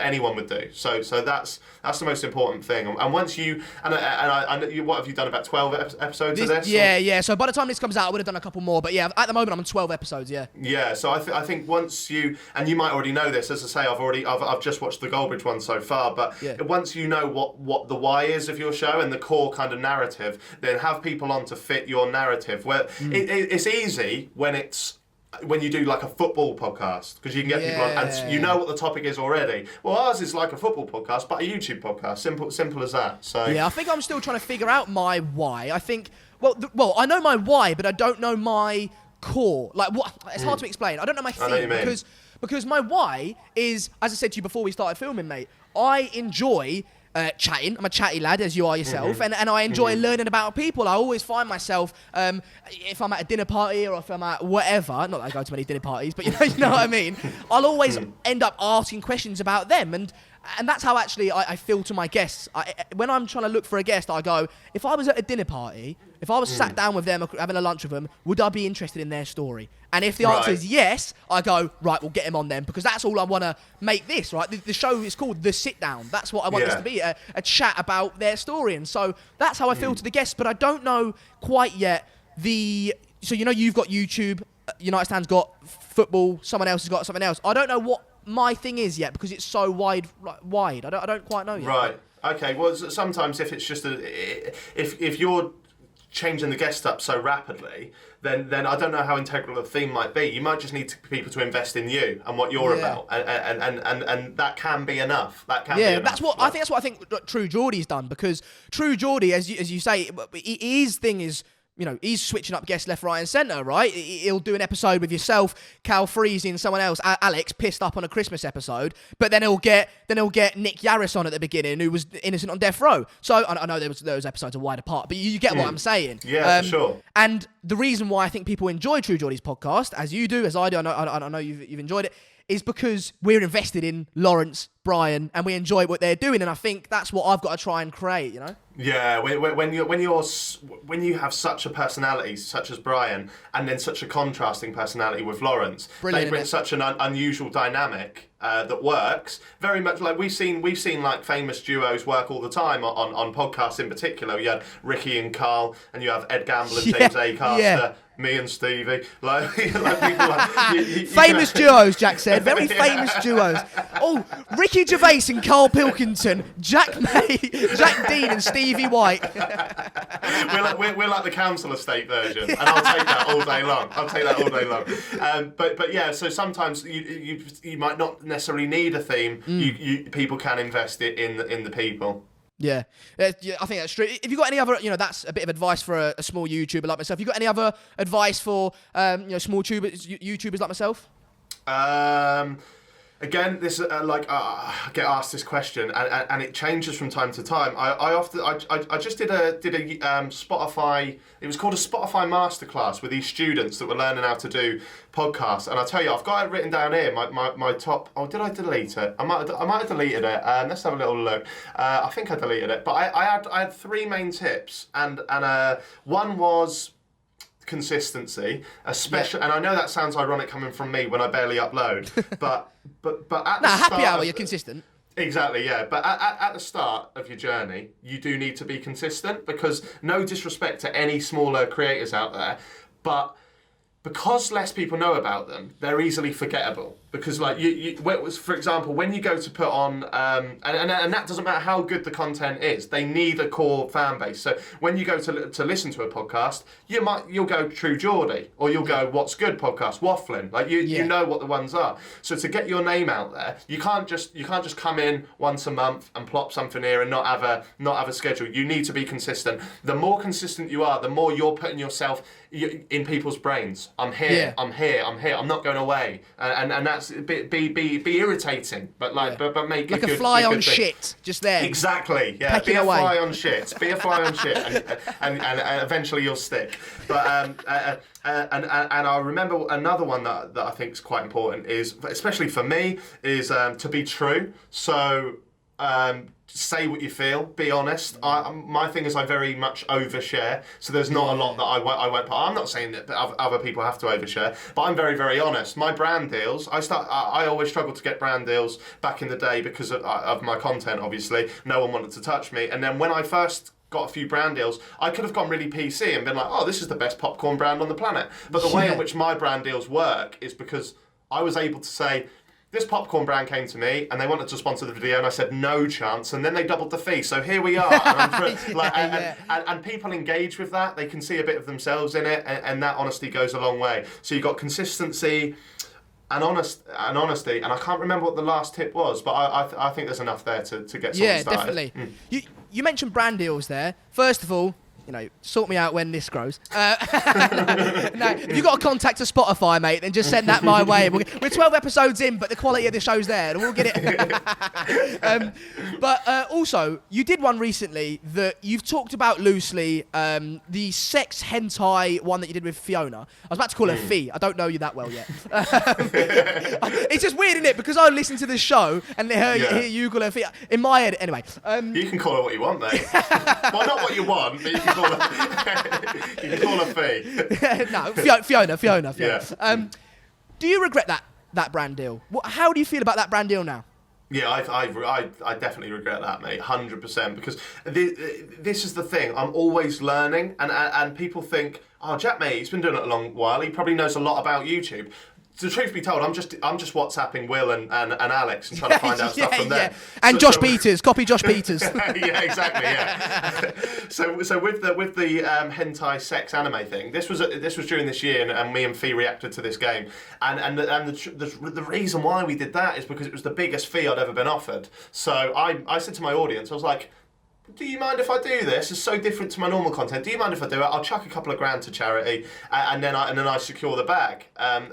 anyone would do. So that's the most important thing. And once you what have you done, about 12 episodes of this? Yeah. So by the time this comes out, I would have done a couple more. But yeah, at the moment I'm on 12 episodes. Yeah. Yeah. So I think once you might already know this. As I say, I've just watched the Goldbridge one so far. But once you know what the why is of your show and the core kind of narrative, then have people on to fit your narrative. Where it's easy when you do like a football podcast, because you can get people on and you know what the topic is already. Well, ours is like a football podcast, but a YouTube podcast. Simple as that. So yeah, I think I'm still trying to figure out my why. I think I know my why, but I don't know my core. Like what? It's hard to explain. I don't know my theme because my why is, as I said to you before we started filming, mate. I enjoy chatting. I'm a chatty lad, as you are yourself, and I enjoy learning about people. I always find myself, if I'm at a dinner party or if I'm at whatever, not that I go to many dinner parties, but you know what I mean, I'll always end up asking questions about them, and that's how actually I feel to my guests. When I'm trying to look for a guest, I go, if I was at a dinner party, if I was sat down with them, having a lunch with them, would I be interested in their story? And if the answer is yes, I go, right, we'll get him on then, because that's all I want to make this, right? The show is called The Sit Down. That's what I want this to be, a chat about their story. And so that's how I feel to the guests, but I don't know quite yet so you've got YouTube, United Stand's got football, someone else has got something else. I don't know what my thing is yet, because it's so wide. I don't quite know yet. Right. Okay. Well, sometimes if it's just if you're changing the guest up so rapidly, then I don't know how integral the theme might be. You might just need people to invest in you and what you're about, and that can be enough. That can be enough. I think that's what I think True Geordie's done, because True Geordie, as you say, his thing is, he's switching up guests left, right and centre, right? He'll do an episode with yourself, Cal Freezy and someone else, Alex, pissed up on a Christmas episode, but then he'll get Nick Yaris on at the beginning, who was innocent on death row. So I know those episodes are wide apart, but you get what I'm saying. Yeah, for sure. And the reason why I think people enjoy True Geordie's podcast, as you do, as I do, I know you've enjoyed it, is because we're invested in Lawrence, Brian, and we enjoy what they're doing, and I think that's what I've got to try and create, Yeah, when you have such a personality such as Brian, and then such a contrasting personality with Lawrence, they bring such an unusual dynamic that works very much like we've seen like famous duos work all the time on podcasts in particular. You had Ricky and Carl, and you have Ed Gamble and James Acaster. Me and Stevie, famous duos, Jack said. Very famous duos. Oh, Ricky Gervais and Carl Pilkington, JaackMaate, Jack Dean and Stevie White. we're like the council estate version, and I'll take that all day long. But yeah, so sometimes you might not necessarily need a theme. People can invest it in the people. Yeah, I think that's true. If you've got any other, that's a bit of advice for a small YouTuber like myself. You got any other advice for, small YouTubers like myself? Again, this I get asked this question, and it changes from time to time. I just did a Spotify. It was called a Spotify masterclass with these students that were learning how to do podcasts. And I tell you, I've got it written down here. My top. Oh, did I delete it? I might have deleted it. Let's have a little look. I think I deleted it. But I had three main tips, and one was consistency, especially, and I know that sounds ironic coming from me when I barely upload, but at the start, HappyHour, you're consistent. Exactly, yeah. But at the start of your journey, you do need to be consistent, because no disrespect to any smaller creators out there, but because less people know about them, they're easily forgettable. Because like for example, when you go to put on, and that doesn't matter how good the content is, they need a core fan base. So when you go to listen to a podcast, you'll go True Geordie, or you'll go What's Good podcast, waffling. Like you know what the ones are. So to get your name out there, you can't just come in once a month and plop something here and not have a schedule. You need to be consistent. The more consistent you are, the more you're putting yourself in people's brains. I'm here. I'm not going away. And that's be irritating, but make it like good, a fly on thing. Shit, just there. Exactly. Yeah. Be a fly on shit, and eventually you'll stick. But and I remember another one that I think is quite important is, especially for me, is to be true. So. Say what you feel, be honest. My thing is I very much overshare, so there's not a lot that I won't put. I'm not saying that other people have to overshare, but I'm very, very honest. My brand deals, I always struggled to get brand deals back in the day because of my content, obviously. No one wanted to touch me. And then when I first got a few brand deals, I could have gone really PC and been like, oh, this is the best popcorn brand on the planet. But the way in which my brand deals work is because I was able to say, this popcorn brand came to me and they wanted to sponsor the video, and I said no chance, and then they doubled the fee. So here we are, and people engage with that. They can see a bit of themselves in it, and that honesty goes a long way. So you've got consistency and honesty, and I can't remember what the last tip was, but I think there's enough there to get something started. Yeah, definitely. You mentioned brand deals there. First of all, sort me out when this grows. No, if you've got a contact to Spotify, mate, then just send that my way. We're 12 episodes in, but the quality of the show's there, and we'll get it. But also, you did one recently that you've talked about loosely, the sex hentai one that you did with Fiona. I was about to call her Fee. I don't know you that well yet. It's just weird, isn't it? Because I listen to the show and hear you call her Fee. In my head, anyway. You can call her what you want, mate. Well, not what you want, but you can call her Fee. No, Fiona. Yeah. Do you regret that brand deal? How do you feel about that brand deal now? Yeah, I definitely regret that, mate, 100%. Because this is the thing. I'm always learning, and people think, oh, JaackMaate, he's been doing it a long while. He probably knows a lot about YouTube. The truth be told, I'm just WhatsApping Will and Alex and trying to find out stuff from them. Yeah. And Josh Peters, copy Josh Peters. Yeah, exactly. Yeah. So with the hentai sex anime thing, this was during this year, and me and Fee reacted to this game, and the reason why we did that is because it was the biggest fee I'd ever been offered. So I said to my audience, I was like, do you mind if I do this? It's so different to my normal content. Do you mind if I do it? I'll chuck a couple of grand to charity, and then I secure the bag. And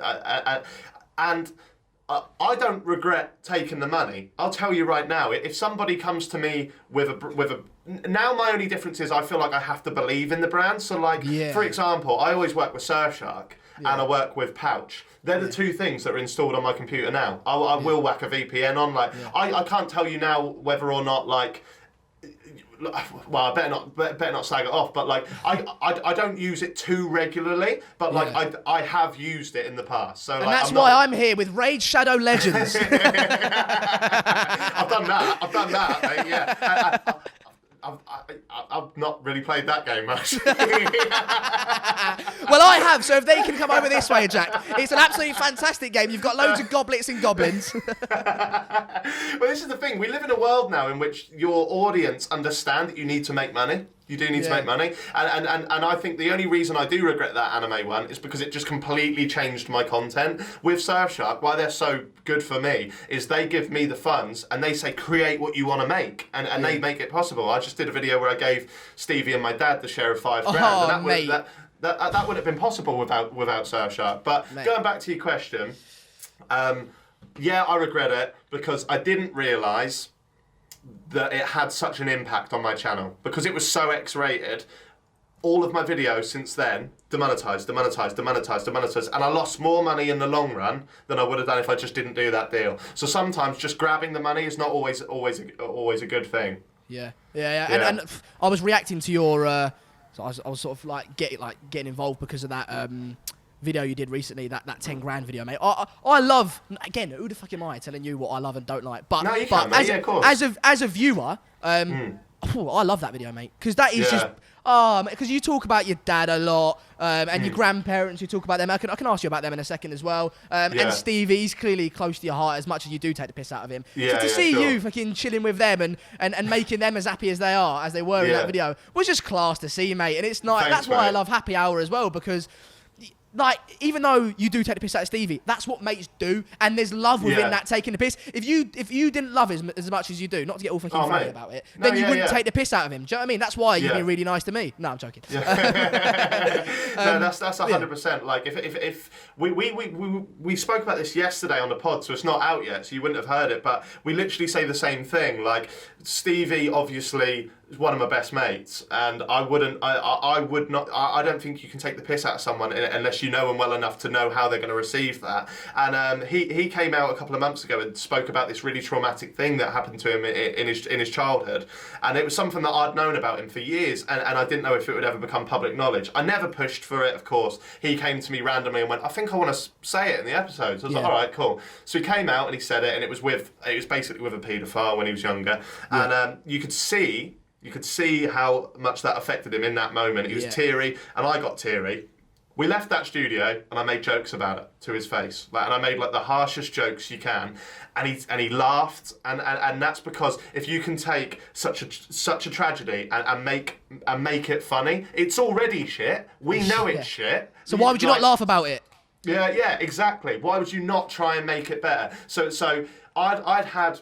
I don't regret taking the money. I'll tell you right now, if somebody comes to me with a now my only difference is I feel like I have to believe in the brand. So for example, I always work with Surfshark and I work with Pouch. They're the two things that are installed on my computer now. I will whack a VPN on. I can't tell you now whether or not well, I better not slag it off, but I don't use it too regularly, but I have used it in the past. So and that's why I'm here with Raid Shadow Legends. I've done that, mate, yeah. I've not really played that game much. Well, I have, so if they can come over this way, Jack, it's an absolutely fantastic game. You've got loads of goblets and goblins. Well, this is the thing. We live in a world now in which your audience understand that you need to make money. You do need to make money. And I think the only reason I do regret that anime one is because it just completely changed my content. With Surfshark, why they're so good for me is they give me the funds and they say, create what you want to make. And they make it possible. I just did a video where I gave Stevie and my dad the share of £5 grand. And that wouldn't have been possible without Surfshark. But going back to your question, yeah, I regret it because I didn't realise that it had such an impact on my channel because it was so X-rated. All of my videos since then demonetized, and I lost more money in the long run than I would have done if I just didn't do that deal. So sometimes just grabbing the money is not always a good thing. Yeah. And I was reacting to your. So I was sort of getting involved because of that video you did recently, that 10 grand video, mate. I love, again, who the fuck am I telling you what I love and don't like? But, no, you can, mate. Yeah, of course. As a viewer, I love that video, mate. Because that is just, because you talk about your dad a lot, and your grandparents, you talk about them. I can ask you about them in a second as well. And Stevie's clearly close to your heart as much as you do take the piss out of him. So to see you fucking chilling with them and making them as happy as they are, as they were in that video, was just class to see, mate. And it's not, that's why I love HappyHour as well, because even though you do take the piss out of Stevie, that's what mates do, and there's love within that taking the piss. If you didn't love him as much as you do, not to get all fucking funny about it, then you wouldn't take the piss out of him. Do you know what I mean? That's why you've been really nice to me. No, I'm joking. No, that's 100%. Like if we spoke about this yesterday on the pod, so it's not out yet, so you wouldn't have heard it. But we literally say the same thing. Like Stevie, obviously, is one of my best mates, and I don't think you can take the piss out of someone unless you know them well enough to know how they're going to receive that. And he came out a couple of months ago and spoke about this really traumatic thing that happened to him in his childhood, and it was something that I'd known about him for years, and I didn't know if it would ever become public knowledge. I never pushed for it, of course. He came to me randomly and went, I think I want to say it in the episode. So I was like, all right, cool. So he came out and he said it, and it was basically with a paedophile when he was younger, and you could see how much that affected him in that moment. He was teary, and I got teary. We left that studio, and I made jokes about it to his face, and I made the harshest jokes you can, and he laughed, and that's because if you can take such a tragedy and make it funny, it's already shit. We know it's shit. So why would you not laugh about it? Yeah, exactly. Why would you not try and make it better? So I'd had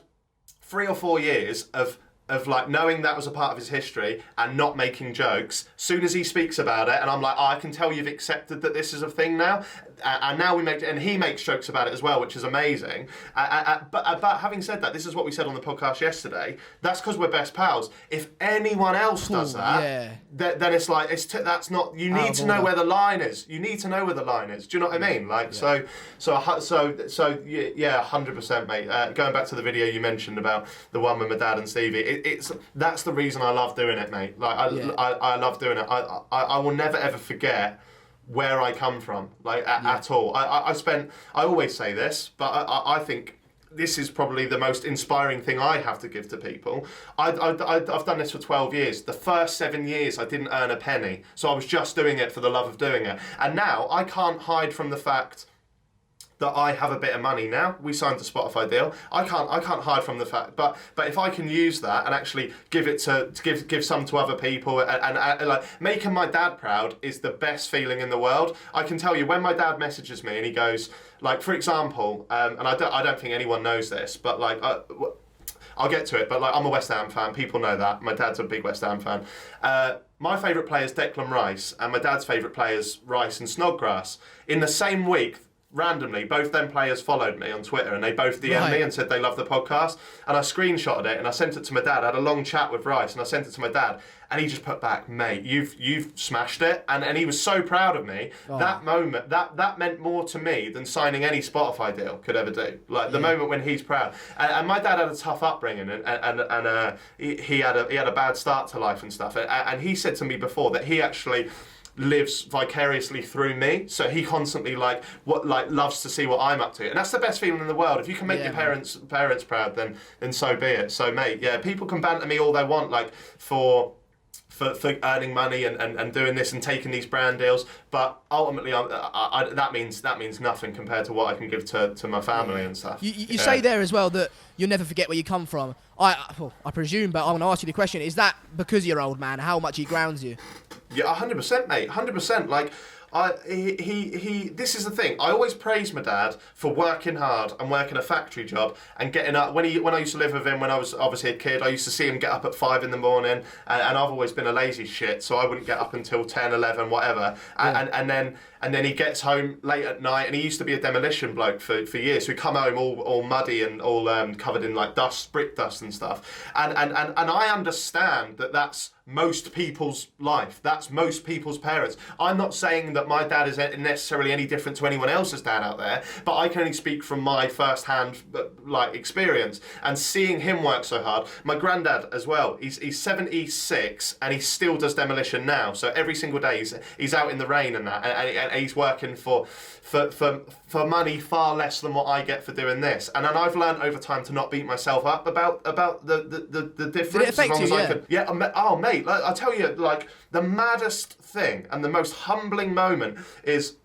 3 or 4 years of of like knowing that was a part of his history and not making jokes. Soon as he speaks about it, and I'm like, oh, I can tell you've accepted that this is a thing now, and now we make, and he makes jokes about it as well, which is amazing. But having said that, this is what we said on the podcast yesterday. That's because we're best pals. If anyone else does that, then it's like that's not. You need to know where the line is. You need to know where the line is. Do you know what I mean? Like so yeah, 100%, mate. Going back to the video you mentioned about the one with my dad and Stevie. That's the reason I love doing it, mate. Like I love doing it. I will never ever forget where I come from, like at all. I always say this, but I think this is probably the most inspiring thing I have to give to people. I've done this for 12 years. The first 7 years I didn't earn a penny, so I was just doing it for the love of doing it. And now I can't hide from the fact that I have a bit of money now. We signed a Spotify deal. I can't hide from the fact, but if I can use that and actually give it to give some to other people and like making my dad proud is the best feeling in the world. I can tell you when my dad messages me and he goes, like for example, and I don't think anyone knows this, but like I'll get to it. But like I'm a West Ham fan. People know that. My dad's a big West Ham fan. My favourite player is Declan Rice, and my dad's favourite players Rice and Snodgrass. In the same week, randomly, both them players followed me on Twitter and they both DM'd me and said they love the podcast. And I screenshotted it and I sent it to my dad. I had a long chat with Rice and I sent it to my dad. And he just put back, mate, you've smashed it. And he was so proud of me. That moment, that meant more to me than signing any Spotify deal could ever do. Like the moment when he's proud. And my dad had a tough upbringing and he had a bad start to life and stuff. And he said to me before that he actually lives vicariously through me, so he constantly loves to see what I'm up to, and that's the best feeling in the world. If you can make your parents proud, then so be it. So mate, yeah, people can banter me all they want, like for earning money and doing this and taking these brand deals, but ultimately that means nothing compared to what I can give to my family and stuff. You say there as well that you'll never forget where you come from. I presume, but I want to ask you the question: is that because you're old man? How much he grounds you? Yeah, 100%, mate. 100%. Like, this is the thing. I always praise my dad for working hard and working a factory job and getting up. When I used to live with him when I was obviously a kid, I used to see him get up at 5 in the morning, and I've always been a lazy shit, so I wouldn't get up until 10, 11, whatever. And then he gets home late at night, and he used to be a demolition bloke for years. So he'd come home all muddy and all covered in like dust, brick dust and stuff. And I understand that that's most people's life. That's most people's parents. I'm not saying that my dad is necessarily any different to anyone else's dad out there, but I can only speak from my first-hand experience. And seeing him work so hard, my granddad as well. He's 76 and he still does demolition now. So every single day he's out in the rain and that, and he's working for money far less than what I get for doing this. And then I've learned over time to not beat myself up about the difference. Did it affect as long you? as I could. Yeah. Oh, mate. Like, I tell you, like the maddest thing and the most humbling moment is.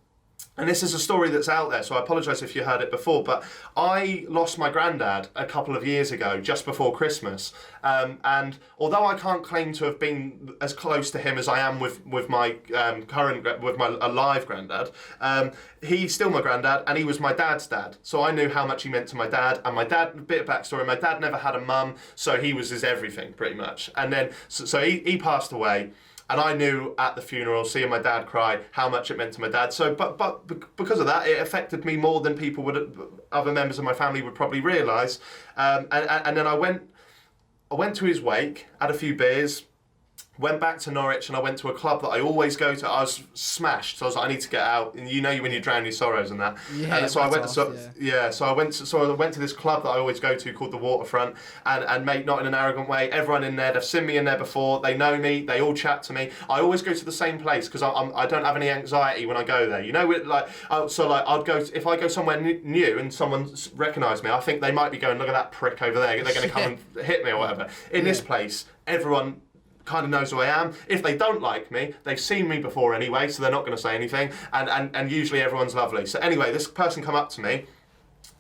And this is a story that's out there, so I apologise if you heard it before, but I lost my granddad a couple of years ago, just before Christmas. And although I can't claim to have been as close to him as I am with my alive granddad, he's still my granddad, and he was my dad's dad. So I knew how much he meant to my dad. And my dad, a bit of backstory, my dad never had a mum, so he was his everything, pretty much. And then, so he passed away. And I knew at the funeral, seeing my dad cry, how much it meant to my dad. So, but because of that, it affected me more than other members of my family would probably realise. And then I went to his wake, had a few beers, went back to Norwich, and I went to a club that I always go to. I was smashed, so I was like, I need to get out. And you know when you drown your sorrows and that. Yeah. And so I went. So I went to this club that I always go to called the Waterfront. And mate, not in an arrogant way. Everyone in there, they've seen me in there before. They know me. They all chat to me. I always go to the same place because I don't have any anxiety when I go there. You know, I'd go if I go somewhere new and someone recognised me. I think they might be going, look at that prick over there. They're going to come and hit me or whatever. In this place, everyone kind of knows who I am. If they don't like me, they've seen me before anyway, so they're not going to say anything, and usually everyone's lovely. So anyway, this person come up to me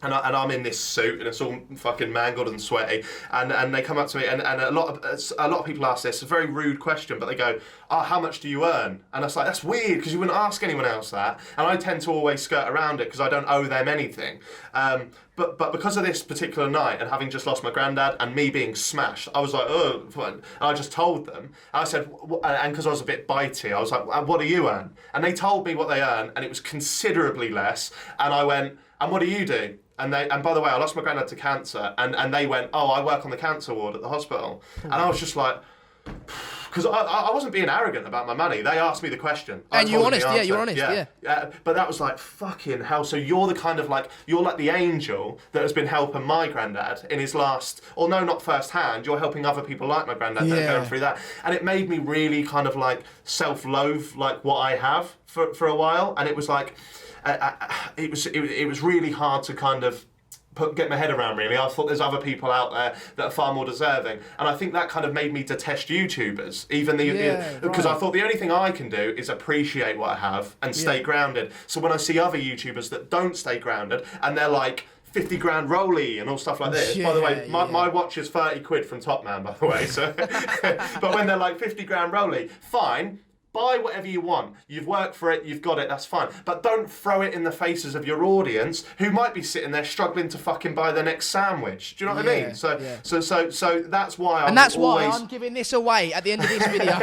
And I'm in this suit and it's all fucking mangled and sweaty, and they come up to me and a lot of people ask this, a very rude question, but they go, "Oh, how much do you earn?" And I was like, that's weird because you wouldn't ask anyone else that, and I tend to always skirt around it because I don't owe them anything. But because of this particular night and having just lost my granddad and me being smashed, I was like, oh, fine. And I just told them. And I said, and because I was a bit bitey, I was like, what do you earn? And they told me what they earn, and it was considerably less. And I went, and what do you do? And by the way, I lost my granddad to cancer, and they went, oh, I work on the cancer ward at the hospital. And I was just like, because I wasn't being arrogant about my money. They asked me the question. And you were honest, yeah, you were honest, yeah. But that was like, fucking hell. So you're the kind of like, you're like the angel that has been helping my granddad in his last, or no, not firsthand, you're helping other people like my granddad that are going through that. And it made me really kind of like self-loathe like what I have for a while. And it was like, it was really hard to kind of get my head around, really. I thought there's other people out there that are far more deserving, and I think that kind of made me detest YouTubers, even because I thought the only thing I can do is appreciate what I have and stay grounded. So when I see other YouTubers that don't stay grounded and they're like 50 grand rolly and all stuff like this. By the way, my watch is 30 quid from Top Man, by the way. So, but when they're like 50 grand rolly, fine. Buy whatever you want. You've worked for it, you've got it, that's fine. But don't throw it in the faces of your audience who might be sitting there struggling to fucking buy their next sandwich. Do you know what I mean? So that's why why I'm giving this away at the end of this video.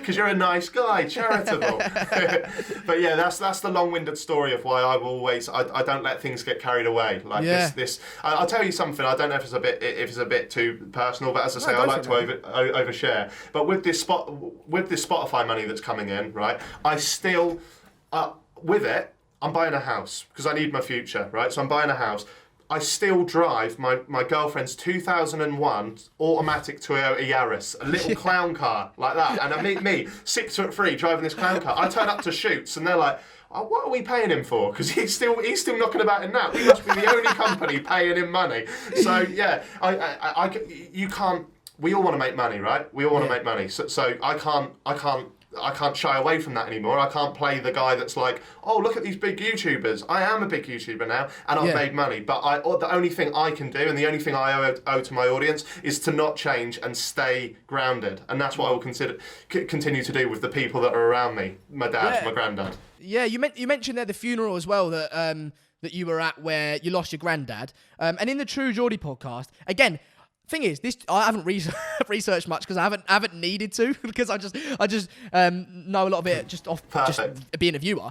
Because you're a nice guy, charitable. But yeah, that's the long-winded story of why I will always I don't let things get carried away. Like this. I'll tell you something. I don't know if it's a bit too personal, but as I say, I like to overshare. But with this Spotify money that's coming in, right? I still, with it, I'm buying a house because I need my future, right? So I'm buying a house. I still drive my girlfriend's 2001 automatic Toyota Yaris, a little clown car like that. And I meet me, 6'3", driving this clown car. I turn up to shoots and they're like, oh, what are we paying him for? Because he's still knocking about in that. We must be the only company paying him money. So yeah, you can't. We all want to make money, right? We all want to make money. So I can't shy away from that anymore. I can't play the guy that's like, oh, look at these big YouTubers. I am a big YouTuber now, and I've made money. But the only thing I can do, and the only thing I owe to my audience, is to not change and stay grounded. And that's what I will continue to do with the people that are around me. My dad, my granddad. Yeah, you mentioned there the funeral as well that you were at where you lost your granddad. And in the True Geordie podcast, again, thing is, this I haven't researched much because I haven't needed to because I just know a lot of it just off just being a viewer,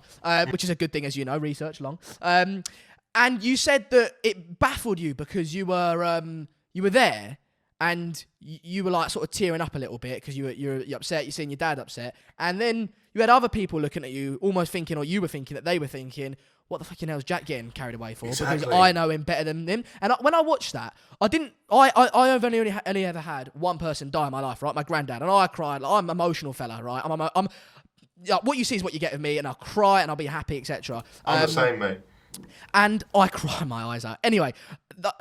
which is a good thing, as you know. Research long, and you said that it baffled you because you were there and you were like sort of tearing up a little bit because you're upset. You're seeing your dad upset, and then you had other people looking at you, almost thinking, or you were thinking that they were thinking, what the fucking hell's Jack getting carried away for? Exactly. Because I know him better than him. And when I watched that, I've only ever had one person die in my life, right? My granddad. And I cried. Like, I'm an emotional fella, right? I'm what you see is what you get with me, and I'll cry and I'll be happy, etc. I'm the same, mate. And I cried my eyes out. Anyway,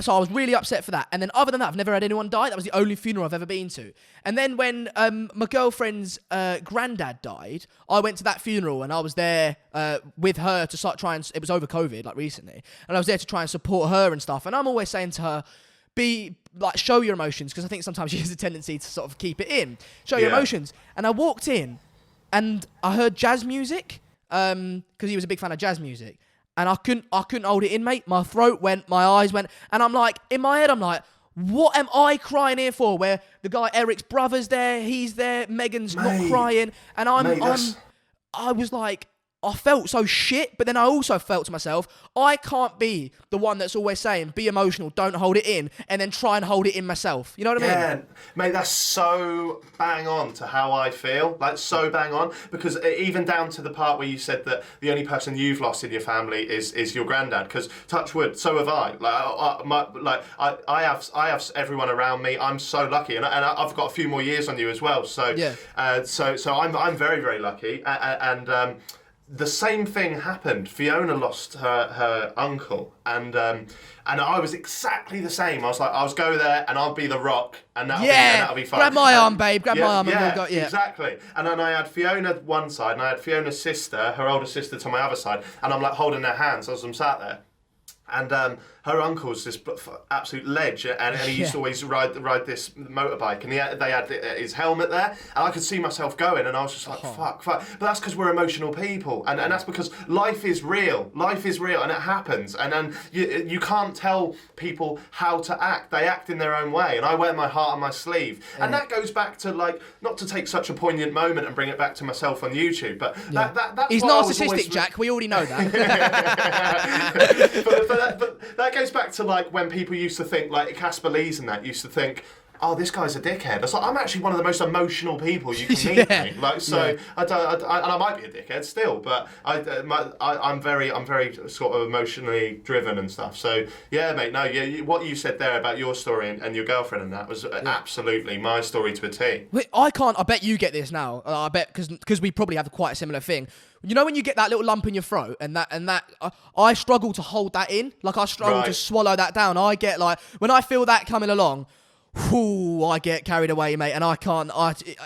so I was really upset for that. And then other than that, I've never had anyone die. That was the only funeral I've ever been to. And then when my girlfriend's granddad died, I went to that funeral and I was there with her to try and... It was over COVID, like recently. And I was there to try and support her and stuff. And I'm always saying to her, show your emotions, because I think sometimes she has a tendency to sort of keep it in. Show your emotions. And I walked in and I heard jazz music because he was a big fan of jazz music. And I couldn't hold it in, mate. My throat went, my eyes went, and I'm like, in my head, I'm like, what am I crying here for? Where the guy Eric's brother's there, he's there, Megan's not crying, and I was like, I felt so shit, but then I also felt to myself, I can't be the one that's always saying, be emotional, don't hold it in, and then try and hold it in myself. You know what I mean? Yeah, mate, that's so bang on to how I feel. Like, so bang on. Because even down to the part where you said that the only person you've lost in your family is your granddad. Because, touch wood, so have I. I have everyone around me. I'm so lucky. And I've got a few more years on you as well. So, so I'm very, very lucky. And the same thing happened. Fiona lost her uncle, and I was exactly the same. I was like, I'll go there and I'll be the rock, and that'll be fun. Grab my arm, babe. Grab my arm. Exactly. And then I had Fiona one side, and I had Fiona's sister, her older sister, to my other side, and I'm like holding their hands as I'm sat there. And her uncle's this absolute ledge, and he used to always ride this motorbike, and they had his helmet there, and I could see myself going, and I was just like, fuck. But that's because we're emotional people, and that's because life is real, and it happens, and you can't tell people how to act. They act in their own way, and I wear my heart on my sleeve, and that goes back to, like, not to take such a poignant moment and bring it back to myself on YouTube, but that's he's what I was narcissistic, always... Jack. We already know that. But that goes back to, like, when people used to think, like Casper Lees and that used to think, oh, this guy's a dickhead. It's like, I'm actually one of the most emotional people you can meet. Mate. Like, so and I might be a dickhead still, but I'm very sort of emotionally driven and stuff. So yeah, mate. No, what you said there about your story and your girlfriend and that was absolutely my story to a T. Wait, I can't. I bet you get this now. I bet because we probably have quite a similar thing. You know when you get that little lump in your throat and that I struggle to hold that in. Like I struggle to swallow that down. I get like when I feel that coming along. I get carried away, mate, and I can't.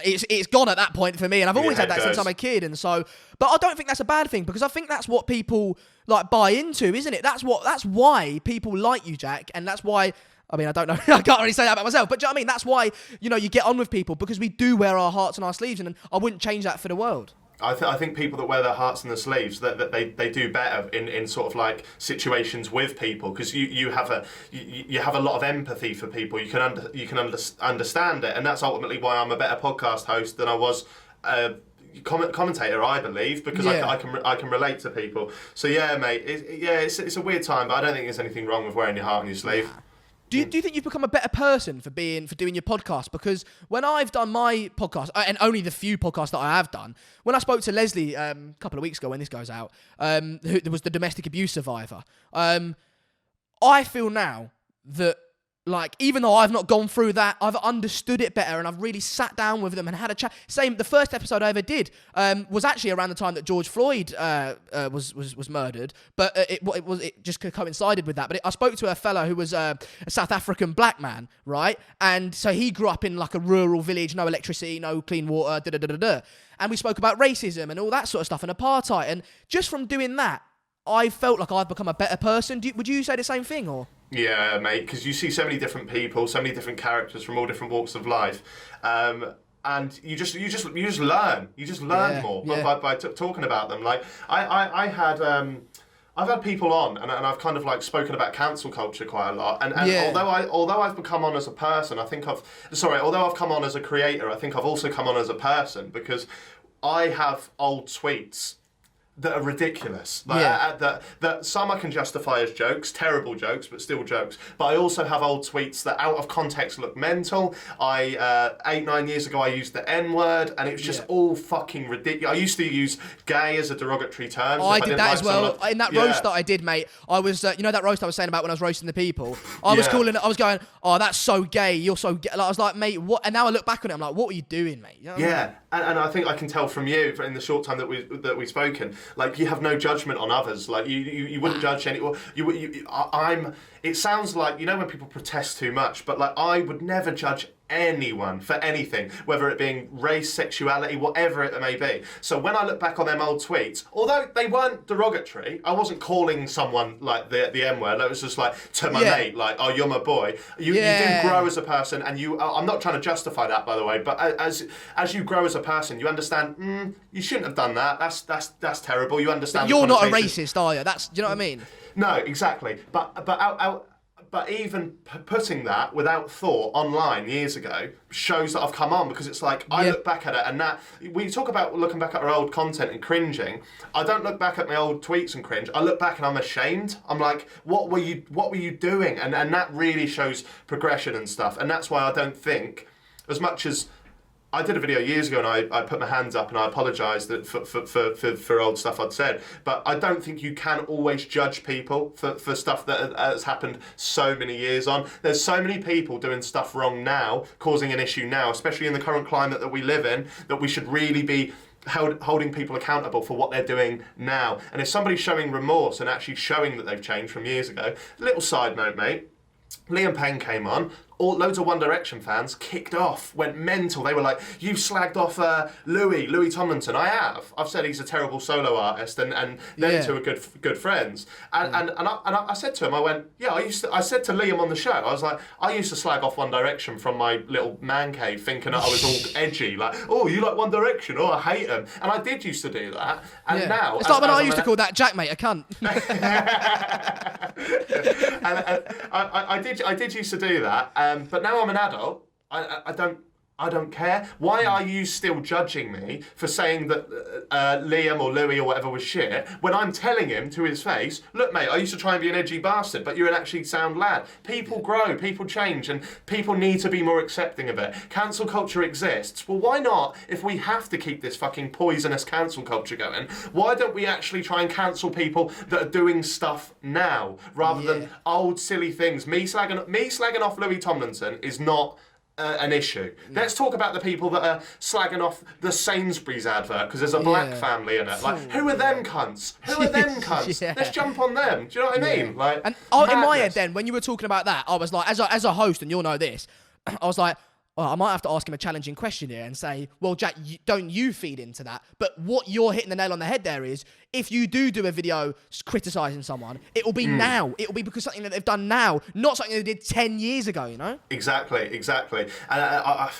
It's gone at that point for me, and I've always had that since I'm a kid, and so. But I don't think that's a bad thing because I think that's what people like buy into, isn't it? That's why people like you, Jack, and that's why. I mean, I don't know. I can't really say that about myself, but do you know what I mean? That's why you get on with people because we do wear our hearts on our sleeves, and I wouldn't change that for the world. I think people that wear their hearts on their sleeves that they do better in sort of like situations with people because you have a lot of empathy for people. You can understand it, and that's ultimately why I'm a better podcast host than I was commentator, I believe, because I can relate to people. So yeah, mate, it's a weird time, but I don't think there's anything wrong with wearing your heart on your sleeve. Do you think you've become a better person for doing your podcast? Because when I've done my podcast, and only the few podcasts that I have done, when I spoke to Leslie a couple of weeks ago when this goes out, who was the domestic abuse survivor, I feel now that, like, even though I've not gone through that, I've understood it better and I've really sat down with them and had a chat. The first episode I ever did was actually around the time that George Floyd was murdered, but it just coincided with that. But I spoke to a fella who was a South African black man, right? And so he grew up in like a rural village, no electricity, no clean water, And we spoke about racism and all that sort of stuff and apartheid. And just from doing that, I felt like I've become a better person. Would you say the same thing, or? Yeah, mate, because you see so many different people, so many different characters from all different walks of life, and you just learn. You just learn more by talking about them. Like I've had people on, and I've kind of like spoken about cancel culture quite a lot. And although I've become on as a person, although I've come on as a creator, I think I've also come on as a person because I have old tweets that are ridiculous. That some I can justify as jokes, terrible jokes, but still jokes. But I also have old tweets that out of context look mental. 8-9 years ago I used the N-word and it was just all fucking ridiculous. I used to use gay as a derogatory term. I did that as well. In that roast that I did, mate, I was, that roast I was saying about when I was roasting the people, I was going, oh, that's so gay, you're so gay. Like, I was like, mate, what? And now I look back on it, I'm like, what were you doing, mate? You know what I mean? And I think I can tell from you in the short time that we've spoken, like you have no judgment on others. Like you wouldn't judge anyone. It sounds like when people protest too much, but like I would never judge anyone for anything, whether it being race, sexuality, whatever it may be. So when I look back on them old tweets, although they weren't derogatory, I wasn't calling someone like the M-word. It was just like to my mate, like, oh, you're my boy. You do grow as a person, and I'm not trying to justify that, by the way, but as you grow as a person, you understand, you shouldn't have done that. That's terrible. You understand. But you're not a racist, are you? Do you know what I mean? No, exactly. But even putting that without thought online years ago shows that I've come on, because it's like I look back at it, and that we talk about looking back at our old content and cringing. I don't look back at my old tweets and cringe. I look back and I'm ashamed. I'm like, what were you doing? And that really shows progression and stuff. And that's why I don't think, as much as I did a video years ago and I put my hands up and I apologised for old stuff I'd said, but I don't think you can always judge people for stuff that has happened so many years on. There's so many people doing stuff wrong now, causing an issue now, especially in the current climate that we live in, that we should really be holding people accountable for what they're doing now. And if somebody's showing remorse and actually showing that they've changed from years ago, little side note, mate, Liam Payne came on, loads of One Direction fans kicked off, went mental. They were like, "You've slagged off Louis Tomlinson." I have. I've said he's a terrible solo artist, and them two are good friends. And I said to him, I went, "Yeah, I said to Liam on the show, I was like, I used to slag off One Direction from my little man cave, thinking that I was all edgy, like, oh, you like One Direction? Oh, I hate them." And I did used to do that, and now it's like when I used to call that JaackMaate a cunt. And I did used to do that, but now I'm an adult. I don't care. Why are you still judging me for saying that Liam or Louis or whatever was shit when I'm telling him to his face, "Look, mate, I used to try and be an edgy bastard, but you're an actually sound lad." People grow, people change, and people need to be more accepting of it. Cancel culture exists. Well, why not, if we have to keep this fucking poisonous cancel culture going, why don't we actually try and cancel people that are doing stuff now, rather than old silly things? Me slagging off Louis Tomlinson is not an issue. Let's talk about the people that are slagging off the Sainsbury's advert because there's a black family in it. Like, who are them cunts? Who are them cunts? Let's jump on them. Do you know what I mean? Like, and in my head, then, when you were talking about that, I was like, as a host, and you'll know this, I was like, oh, I might have to ask him a challenging question here and say, well, Jack, don't you feed into that? But what you're hitting the nail on the head there is, if you do a video criticising someone, it will be now. It will be because something that they've done now, not something they did 10 years ago, you know? Exactly. And I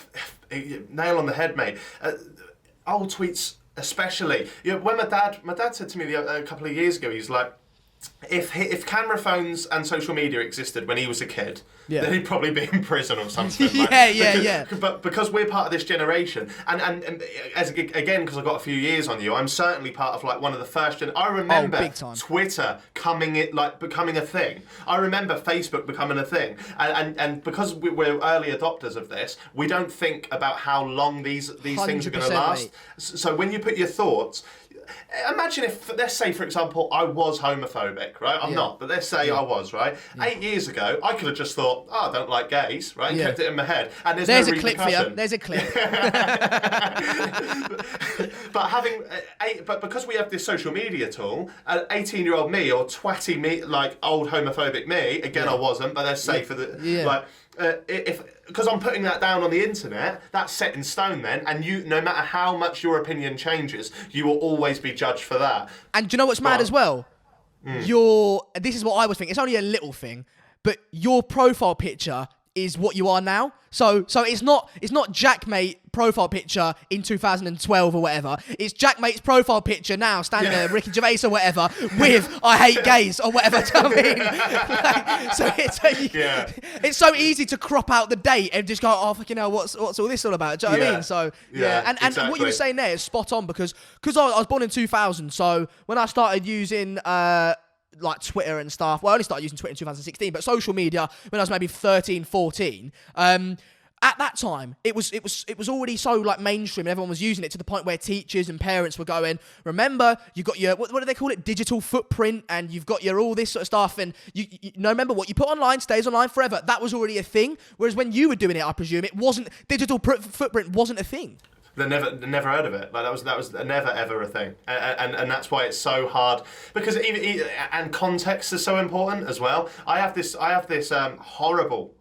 nail on the head, mate. Old tweets especially. You know, when my dad said to me a couple of years ago, he's like, if camera phones and social media existed when he was a kid, then he'd probably be in prison or something. But because we're part of this generation, and as again, because I've got a few years on you, I'm certainly part of like one of the first. I remember Twitter becoming a thing. I remember Facebook becoming a thing, and because we're early adopters of this, we don't think about how long these things are going to last. Mate. So when you put your thoughts. Imagine if, let's say, for example, I was homophobic, right? I'm not, but let's say I was, right? 8 years ago, I could have just thought, oh, I don't like gays, right? And kept it in my head. And there's no a clip for you. There's a clip. But because we have this social media tool, 18-year-old me or twatty me, like old homophobic me, again, I wasn't, but let's say for the, like, because I'm putting that down on the internet, that's set in stone then, and you, no matter how much your opinion changes, you will always be judged for that. And do you know what's mad as well? This is what I was thinking. It's only a little thing, but your profile picture is what you are now. So it's not JaackMaate profile picture in 2012 or whatever. It's JaackMate's profile picture now, standing there, Ricky Gervais or whatever, with "I hate gays" or whatever. Do you know what I mean? It's so easy to crop out the date and just go, oh fucking hell, what's all this all about? Do you know what I mean? So and exactly. What you were saying there is spot on because I was born in 2000. So when I started using like Twitter and stuff. Well, I only started using Twitter in 2016, but social media when I was maybe 13, 14. At that time, it was already so like mainstream, and everyone was using it to the point where teachers and parents were going, remember, you got your what do they call it, digital footprint, and you've got your all this sort of stuff, and you remember what you put online stays online forever. That was already a thing. Whereas when you were doing it, I presume it wasn't. Digital footprint wasn't a thing. They never heard of it. Like that was never ever a thing, and that's why it's so hard because and context is so important as well. I have this horrible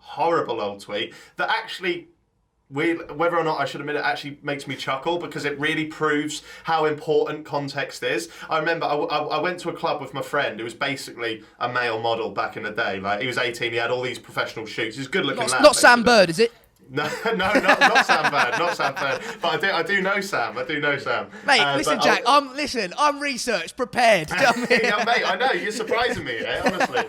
old tweet that actually, whether or not I should admit it, actually makes me chuckle because it really proves how important context is. I remember I went to a club with my friend who was basically a male model back in the day. Like he was 18, he had all these professional shoots. He's a good looking lad. Not Sam Bird, is it? No, not Sam Bird, not Sam Bird. But I do know Sam. Mate, listen, Jack. I'm researched, prepared. Do you know what I mean? Yeah, mate, I know you're surprising me, honestly.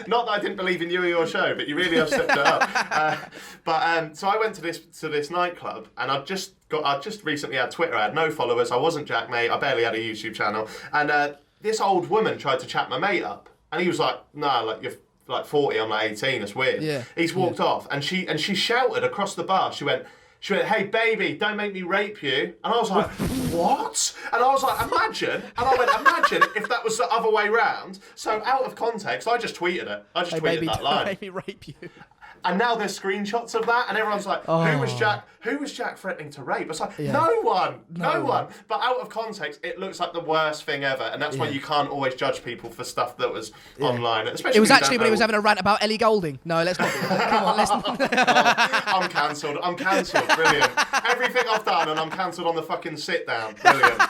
Not that I didn't believe in you or your show, but you really have stepped it up. So I went to this nightclub, and I'd just recently had Twitter. I had no followers. I wasn't JaackMaate. I barely had a YouTube channel, and this old woman tried to chat my mate up, and he was like, "No, like you're like 40, I'm like 18, it's weird." Yeah. He's walked off and she shouted across the bar, she went, "Hey baby, don't make me rape you." And I was like, what? And I was like, imagine if that was the other way round. So out of context, I just tweeted it. I just tweeted baby, that line. Don't make me rape you. And now there's screenshots of that, and everyone's like, who was Jack threatening to rape? It's like, no one. But out of context, it looks like the worst thing ever, and that's why you can't always judge people for stuff that was online. Especially it was actually when he was having a rant about Ellie Goulding. No, let's not do that. Come on, let's not. I'm cancelled. Brilliant. Everything I've done, and I'm cancelled on the fucking sit down. Brilliant.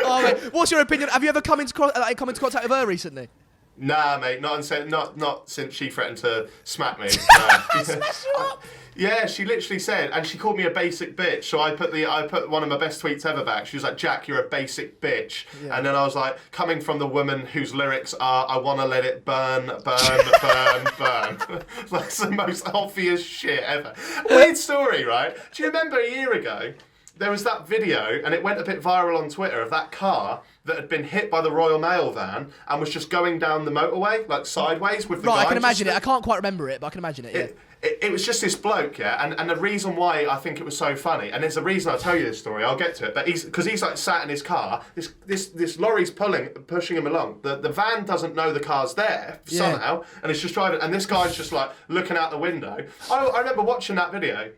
Oh, mate. What's your opinion? Have you ever come into contact with her recently? Nah, mate, not since she threatened to smack me. Smash you up? Yeah, she literally said, and she called me a basic bitch. So I put one of my best tweets ever back. She was like, "Jack, you're a basic bitch." Yeah. And then I was like, coming from the woman whose lyrics are, "I wanna let it burn, burn, burn, burn." That's the most obvious shit ever. Weird story, right? Do you remember a year ago? There was that video, and it went a bit viral on Twitter, of that car that had been hit by the Royal Mail van and was just going down the motorway, like sideways with the guy. Right, I can imagine it. I can't quite remember it, but I can imagine it, yeah. It was just this bloke, yeah, and the reason why I think it was so funny, and there's a reason I'll tell you this story, I'll get to it, but because he's like sat in his car, this lorry's pushing him along, the van doesn't know the car's there, somehow, and it's just driving, and this guy's just like looking out the window. I remember watching that video,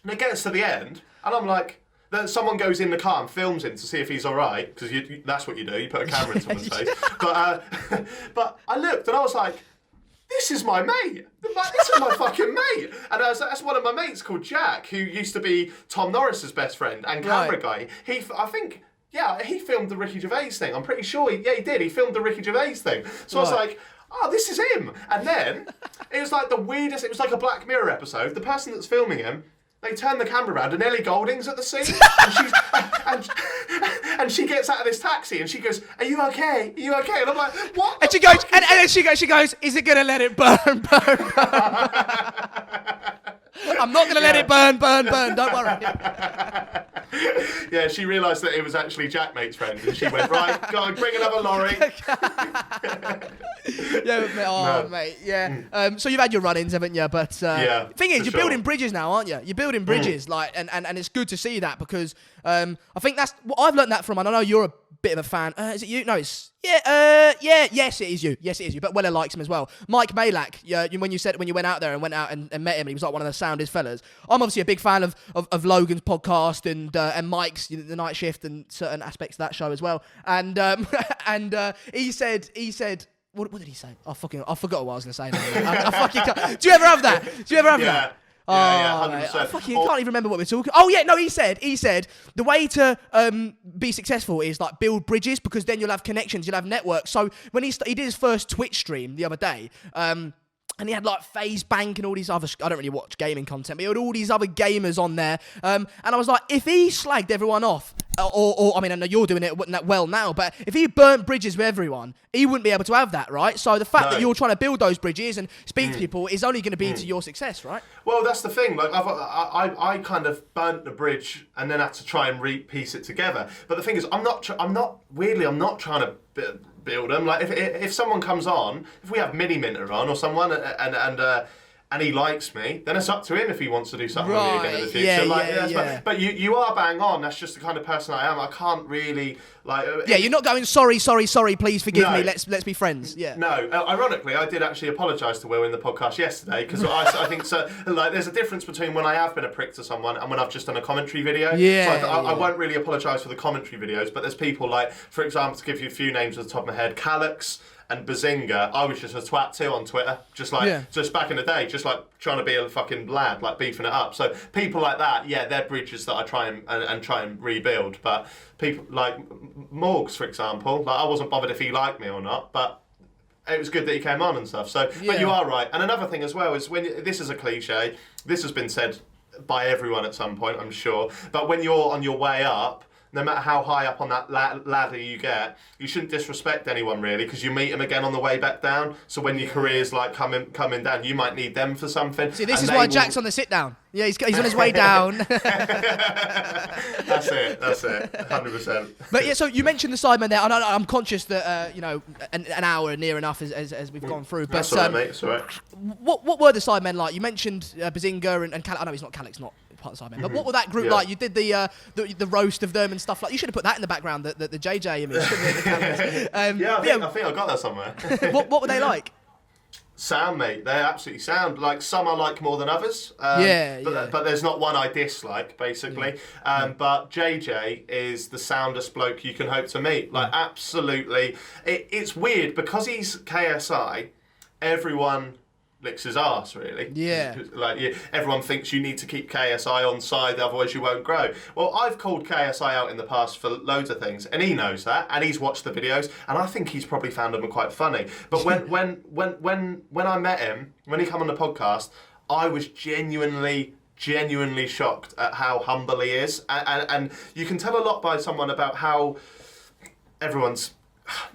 and it gets to the end, and I'm like, then someone goes in the car and films him to see if he's all right, because that's what you do. You put a camera in someone's face. But I looked and I was like, this is my mate. This is my fucking mate. And that's one of my mates called Jack, who used to be Tom Norris's best friend and camera guy. He filmed the Ricky Gervais thing. I'm pretty sure. He did. He filmed the Ricky Gervais thing. So I was like, oh, this is him. And then it was like the weirdest. It was like a Black Mirror episode. The person that's filming him, they turn the camera around and Ellie Goulding's at the scene, and she gets out of this taxi and she goes, "Are you okay? Are you okay?" And I'm like, "What?" And she goes, and then she goes, "Is it gonna let it burn, burn, burn?" I'm not gonna let it burn, burn, burn. Don't worry. Yeah, she realised that it was actually JaackMaate's friend, and she went, "Right, go on, bring another lorry." Mate, yeah. So you've had your run-ins, haven't you? But thing is, you're building bridges now, aren't you? You're building bridges, and it's good to see that, because I think that's what I've learned that from. And I know you're a bit of a fan. Is it you? No, it's yes, it is you. Yes, it is you. But Weller likes him as well. Mike Malak, when you went out there and met him, and he was like one of the soundest fellas. I'm obviously a big fan of Logan's podcast and Mike's the Night Shift and certain aspects of that show as well. And he said. What did he say? I forgot what I was going to say now. I fucking can't. Do you ever have that? Yeah. Yeah, 100%. I fucking can't even remember what we're talking. Oh yeah, no, he said the way to be successful is like build bridges, because then you'll have connections, you'll have networks. So when he did his first Twitch stream the other day, and he had like FaZe Bank and all these other, I don't really watch gaming content, but he had all these other gamers on there. And I was like, if he slagged everyone off, or I mean, I know you're doing it well now, but if he burnt bridges with everyone, he wouldn't be able to have that, right? So the fact that you're trying to build those bridges and speak to people is only going to be to your success, right? Well, that's the thing. Like, I kind of burnt the bridge and then had to try and piece it together. But the thing is, I'm not trying to build them. Like, if someone comes on, if we have Mini Minter on or someone, and he likes me, then it's up to him if he wants to do something with me again in the future. But you are bang on. That's just the kind of person I am. I can't really you're not going sorry, please forgive me. Let's be friends. Yeah. No. Ironically, I did actually apologise to Will in the podcast yesterday, because I think so. Like, there's a difference between when I have been a prick to someone and when I've just done a commentary video. Yeah. So I won't really apologise for the commentary videos, but there's people like, for example, to give you a few names off the top of my head, Calyx and Bazinga, I was just a twat too on Twitter, just back in the day, just like trying to be a fucking lad, like beefing it up. So people like that, they're bridges that I try and rebuild. But people like Morgs, for example, like I wasn't bothered if he liked me or not, but it was good that he came on and stuff. So, but you are right. And another thing as well is this is a cliche. This has been said by everyone at some point, I'm sure. But when you're on your way up, no matter how high up on that ladder you get, you shouldn't disrespect anyone really, because you meet them again on the way back down. So when your career's like coming down, you might need them for something. See, this is why Jack's on the sit down. Yeah, he's on his way down. That's it, 100%. But yeah, so you mentioned the Sidemen there, and I'm conscious that an hour near enough as we've gone through. But that's all right, mate. That's all right. What were the Sidemen like? You mentioned Bazinga and Calyx. I know he's not Calyx, not part of the Sidemen. But what were that group like? You did the roast of them and stuff like. You should have put that in the background. The JJ image. I think I got that somewhere. What were they like? Sound, mate. They're absolutely sound. Like, some I like more than others. But there's not one I dislike, basically. But JJ is the soundest bloke you can hope to meet. Like, absolutely. It's weird, because he's KSI, everyone licks his arse, really. Yeah. Like, everyone thinks you need to keep KSI on side, otherwise you won't grow. Well, I've called KSI out in the past for loads of things, and he knows that, and he's watched the videos, and I think he's probably found them quite funny. But when I met him, when he came on the podcast, I was genuinely shocked at how humble he is, and you can tell a lot by someone about how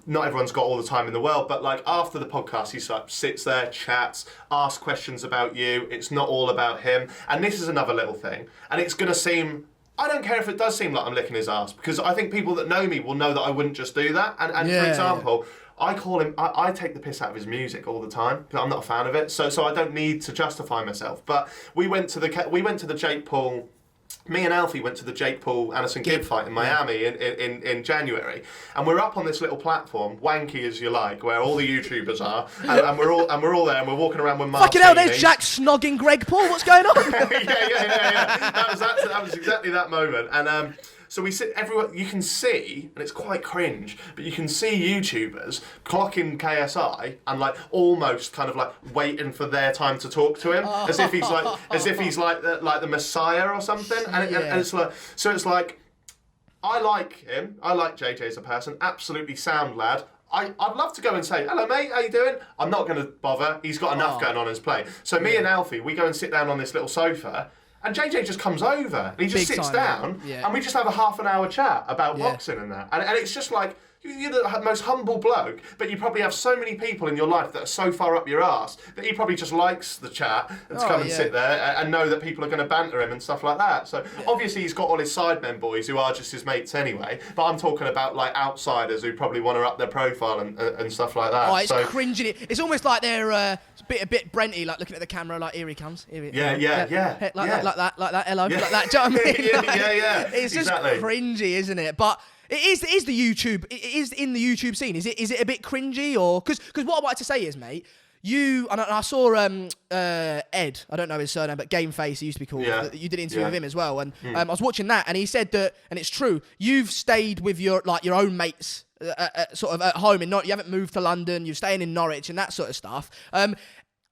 not everyone's got all the time in the world, but like after the podcast, he sits there, chats, asks questions about you. It's not all about him. And this is another little thing. And it's going to seem, I don't care if it does seem like I'm licking his ass, because I think people that know me will know that I wouldn't just do that. And for example, I call him, I take the piss out of his music all the time, because I'm not a fan of it. So I don't need to justify myself. But we went to the Jake Paul. Me and Alfie went to the Jake Paul Anderson Gibb fight in Miami in January, and we're up on this little platform, wanky as you like, where all the YouTubers are, and we're all there, and we're walking around with martinis. Fucking hell, there's Jack snogging Greg Paul. What's going on? yeah. That was exactly that moment, and so we sit, everyone, you can see, and it's quite cringe, but you can see YouTubers clocking KSI and like almost kind of like waiting for their time to talk to him, as if he's like the Messiah or something. And it's like, so it's like, I like him, I like JJ as a person, absolutely sound lad. I'd love to go and say, hello mate, how you doing? I'm not going to bother, he's got enough going on his plate. So me and Alfie, we go and sit down on this little sofa, and JJ just comes over, and he just sits down, and we just have a half an hour chat about boxing and that. And it's just like, you're the most humble bloke, but you probably have so many people in your life that are so far up your arse that he probably just likes the chat and to come and sit there and know that people are going to banter him and stuff like that. So obviously he's got all his Sidemen boys who are just his mates anyway, but I'm talking about like outsiders who probably want to up their profile and stuff like that. Oh, it's cringing. It's almost like they're a bit Brenty, like looking at the camera, like here he comes. Like that, hello, like that. Do you know what I mean? It's just cringy, isn't it? But it is the YouTube. It is in the YouTube scene. Is it a bit cringy, or because what I wanted to say is, mate, you and I saw Ed. I don't know his surname, but Game Face he used to be called. Yeah. You did an interview with him as well, and I was watching that, and he said that, and it's true. You've stayed with your own mates, sort of at home, and you haven't moved to London. You're staying in Norwich and that sort of stuff.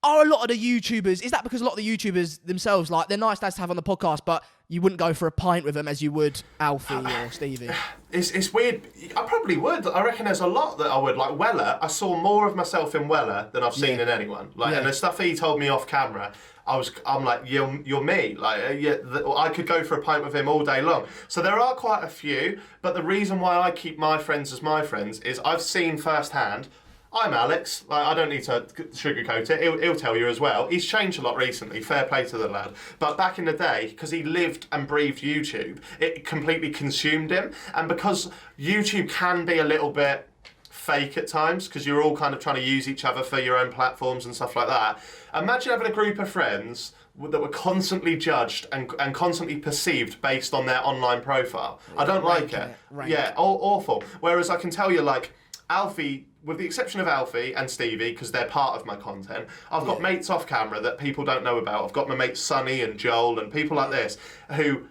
Are a lot of the YouTubers, is that because a lot of the YouTubers themselves, like, they're nice guys to have on the podcast, but you wouldn't go for a pint with them as you would Alfie or Stevie? It's weird. I probably would. I reckon there's a lot that I would. Like Weller, I saw more of myself in Weller than I've seen in anyone. Like, and the stuff he told me off camera, I'm like, you're me. Like, I could go for a pint with him all day long. So there are quite a few, but the reason why I keep my friends as my friends is I've seen firsthand. I'm Alex. Like, I don't need to sugarcoat it. He'll tell you as well. He's changed a lot recently. Fair play to the lad. But back in the day, because he lived and breathed YouTube, it completely consumed him. And because YouTube can be a little bit fake at times, because you're all kind of trying to use each other for your own platforms and stuff like that. Imagine having a group of friends that were constantly judged and constantly perceived based on their online profile. I don't like it. Yeah, awful. Whereas I can tell you, like, Alfie, with the exception of Alfie and Stevie, because they're part of my content, I've got mates off camera that people don't know about. I've got my mates Sonny and Joel and people like this who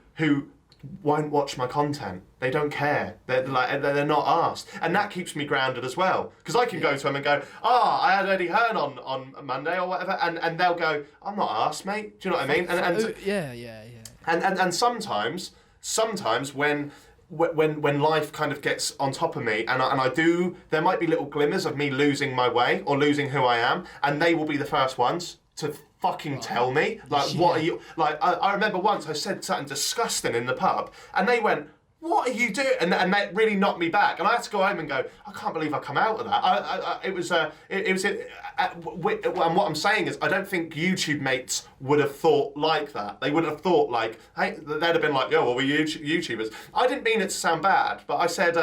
won't watch my content. They don't care. They're not asked, and that keeps me grounded as well. Because I can go to them and go, I had Eddie Hearn on Monday or whatever, and they'll go, I'm not asked, mate. Do you know what I mean? And sometimes when life kind of gets on top of me, and I do, there might be little glimmers of me losing my way or losing who I am, and they will be the first ones to fucking tell me, like, what are you, like, I remember once I said something disgusting in the pub, and they went, what are you doing? And that really knocked me back, and I had to go home and go, I can't believe I come out of that. And what I'm saying is, I don't think YouTube mates would have thought like that. They would have thought like, hey, they'd have been like, yo, well, we're YouTubers. I didn't mean it to sound bad, but I said,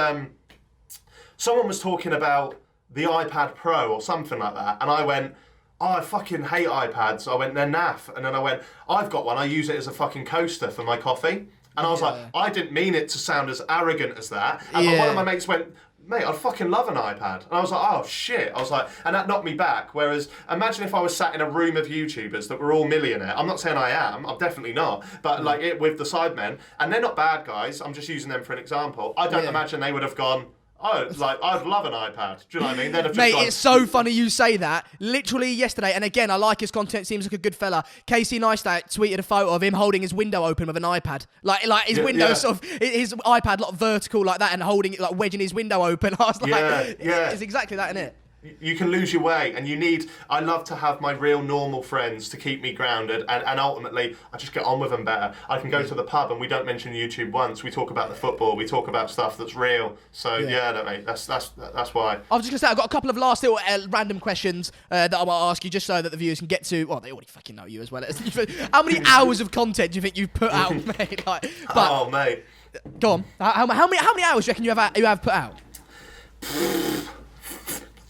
someone was talking about the iPad Pro or something like that, and I went, I fucking hate iPads. I went, they're naff. And then I went, I've got one, I use it as a fucking coaster for my coffee. And I was like, I didn't mean it to sound as arrogant as that. And one of my mates went, mate, I'd fucking love an iPad. And I was like, oh shit. I was like, and that knocked me back. Whereas, imagine if I was sat in a room of YouTubers that were all millionaire. I'm not saying I am, I'm definitely not. But like it with the Sidemen, and they're not bad guys, I'm just using them for an example. I don't imagine they would have gone, oh, like, I'd love an iPad. Do you know what I mean? They'd have just Mate, gone, it's so funny you say that. Literally yesterday, and again, I like his content, seems like a good fella. Casey Neistat tweeted a photo of him holding his window open with an iPad. Like his window sort of, his iPad like vertical like that and holding it, like wedging his window open. I was like, it's exactly that, isn't it? You can lose your way, and I love to have my real normal friends to keep me grounded, and ultimately I just get on with them better. I can go to the pub and we don't mention YouTube once. We talk about the football, we talk about stuff that's real. So mate, that's why. I was just gonna say, I've got a couple of last little random questions that I might ask you, just so that the viewers can get to. Well, they already fucking know you as well. How many hours of content do you think you've put out, mate? Oh, mate. Go on. How many hours do you reckon you have put out?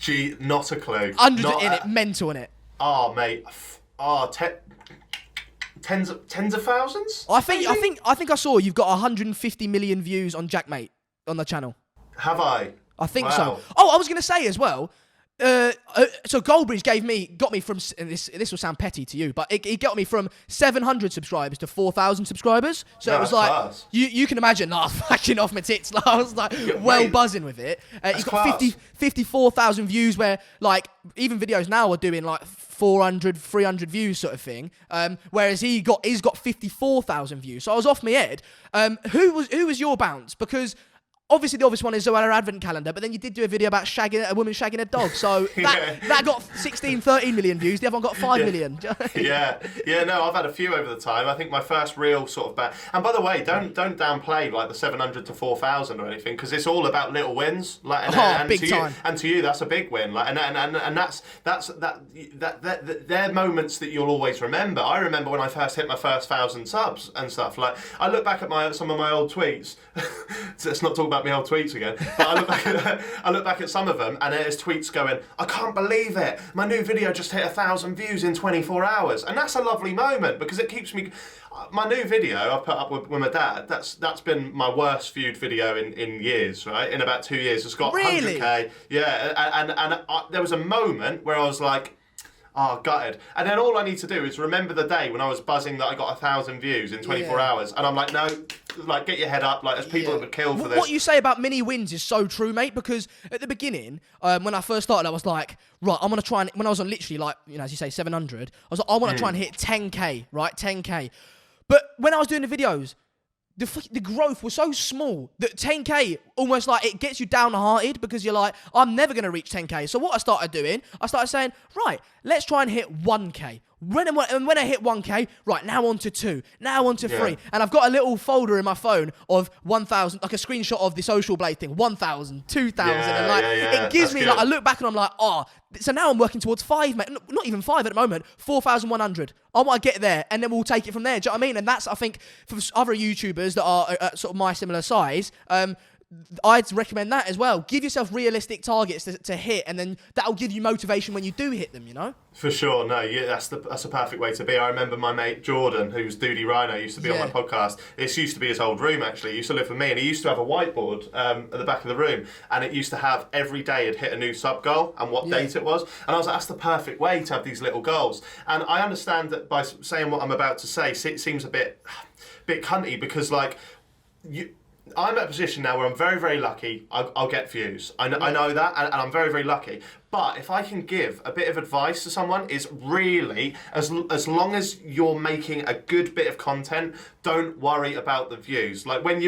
Gee, not a clue. Hundreds in it, mental in it. Oh, mate. Tens of thousands? I think I saw you've got 150 million views on JaackMaate on the channel. Have I? I think so. Oh, I was gonna say as well. So Goldbridge got me from, and this will sound petty to you, but it got me from 700 subscribers to 4,000 subscribers. So it was like class. You can imagine, I was fucking off my tits. I was like buzzing with it. He's got 54,000 views, where like even videos now are doing like 400, 300 views sort of thing. Whereas he's got 54,000 views. So I was off my head. Who was your bounce? Because obviously, the obvious one is Zoella Advent Calendar, but then you did do a video about a woman shagging a dog. So that got 16, 13 million views. The other one got 5 million. No, I've had a few over the time. I think my first real sort of and by the way, don't downplay like the 700 to 4,000 or anything, because it's all about little wins. Like, and big to time. And to you, that's a big win. Like, and they're moments that you'll always remember. I remember when I first hit my first 1,000 subs and stuff. Like, I look back at some of my old tweets. So let's not talk about my old tweets again. But I look back at some of them, and there's tweets going, I can't believe it. My new video just hit 1,000 views in 24 hours. And that's a lovely moment, because it keeps me... My new video I put up with my dad, that's been my worst viewed video in years, right? In about 2 years. It's got 100k. Yeah, and there was a moment where I was like, oh, gutted. And then all I need to do is remember the day when I was buzzing that I got 1,000 views in 24 hours. And I'm like, no, like, get your head up. Like, there's people that would kill for this. What you say about mini wins is so true, mate, because at the beginning, when I first started, I was like, right, I'm going to try and, when I was on literally like, as you say, 700, I was like, I want to try and hit 10k, right? 10k. But when I was doing the videos, the growth was so small that 10k almost like it gets you downhearted, because you're like, I'm never going to reach 10k. So what I started doing, I started saying, right, let's try and hit 1k. When I hit 1k, right, now on to 2, now on to 3. And I've got a little folder in my phone of 1,000, like a screenshot of the Social Blade thing, 1,000, 2,000. And like, it gives me, like, I look back and I'm like, oh, so now I'm working towards 5, mate. Not even 5 at the moment, 4,100. I want to get there, and then we'll take it from there. Do you know what I mean? And that's, I think, for other YouTubers that are sort of my similar size, I'd recommend that as well. Give yourself realistic targets to hit, and then that'll give you motivation when you do hit them, you know? For sure, no, that's a perfect way to be. I remember my mate Jordan, who's Doody Rhino, used to be on my podcast. This used to be his old room, actually. He used to live with me, and he used to have a whiteboard at the back of the room, and it used to have every day he'd hit a new sub goal and what date it was. And I was like, that's the perfect way to have these little goals. And I understand that by saying what I'm about to say, it seems a bit cunty, because like I'm at a position now where I'm very, very lucky. I'll get views. I know that, and I'm very, very lucky. But if I can give a bit of advice to someone, is really, as long as you're making a good bit of content, don't worry about the views. Like when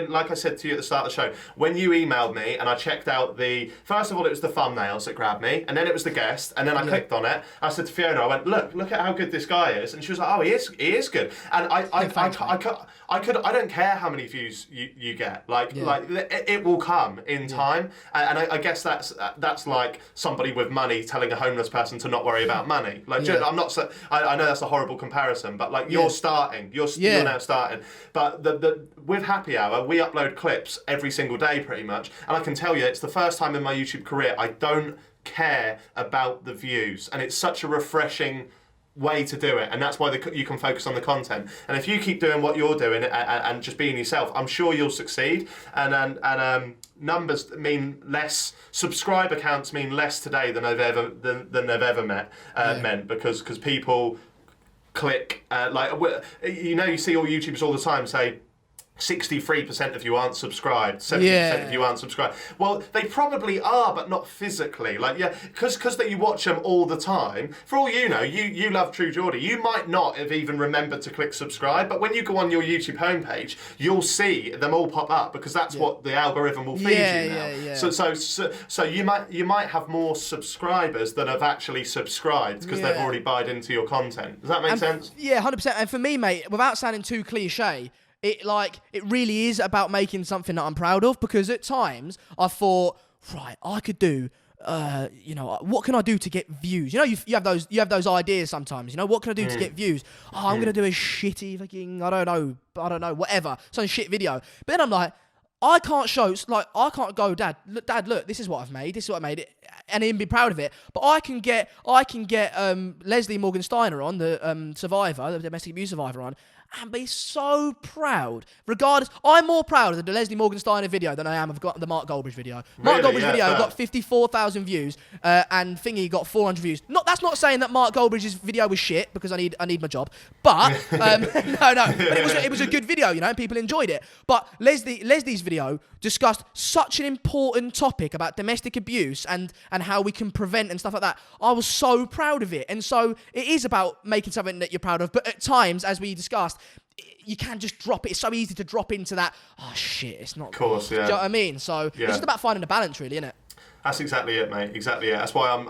like I said to you at the start of the show, when you emailed me and I checked out first of all, it was the thumbnails that grabbed me, and then it was the guest, and then I clicked on it. I said to Fiona, I went, look at how good this guy is, and she was like, oh, he is good. And I don't care how many views you get. Like it will come in time, and I guess that's like somebody with money telling a homeless person to not worry about money. Like, I'm not. I know that's a horrible comparison, but like you're starting. You're now starting. But with Happy Hour, we upload clips every single day, pretty much, and I can tell you, it's the first time in my YouTube career I don't care about the views, and it's such a refreshing way to do it, and that's why you can focus on the content. And if you keep doing what you're doing and just being yourself, I'm sure you'll succeed. And numbers mean less. Subscriber counts mean less today than they've ever meant because people click you see all YouTubers all the time say 63% of you aren't subscribed, 70% of you aren't subscribed. Well, they probably are, but not physically. Because you watch them all the time. For all you know, you love True Geordie. You might not have even remembered to click subscribe, but when you go on your YouTube homepage, you'll see them all pop up because that's what the algorithm will feed you now. So you might have more subscribers than have actually subscribed because they've already buyed into your content. Does that make sense? Yeah, 100%. And for me, mate, without sounding too cliche, it really is about making something that I'm proud of, because at times I thought, right, I could do, what can I do to get views? You know, you have those ideas sometimes. You know, what can I do to get views? Oh, I'm gonna do a shitty fucking I don't know, whatever, some shit video. But then I'm like, I can't go, Dad, look, this is what I've made. This is what I made, and even be proud of it. But I can get Leslie Morgan-Steiner on, the Survivor, the domestic abuse survivor on, and be so proud. Regardless, I'm more proud of the Leslie Morgan-Steiner video than I am of the Mark Goldbridge video. Mark Goldbridge video got 54,000 views, and Thingy got 400 views. That's not saying that Mark Goldbridge's video was shit, because I need my job. But no, but it was a good video, you know, and people enjoyed it. But Leslie's video discussed such an important topic about domestic abuse and how we can prevent and stuff like that. I was so proud of it. And so it is about making something that you're proud of. But at times, as we discussed, you can just drop it. It's so easy to drop into that, oh shit, it's not. Of course, yeah. Do you know what I mean? So it's just about finding a balance, really, isn't it? That's exactly it, mate. Exactly it. That's why I'm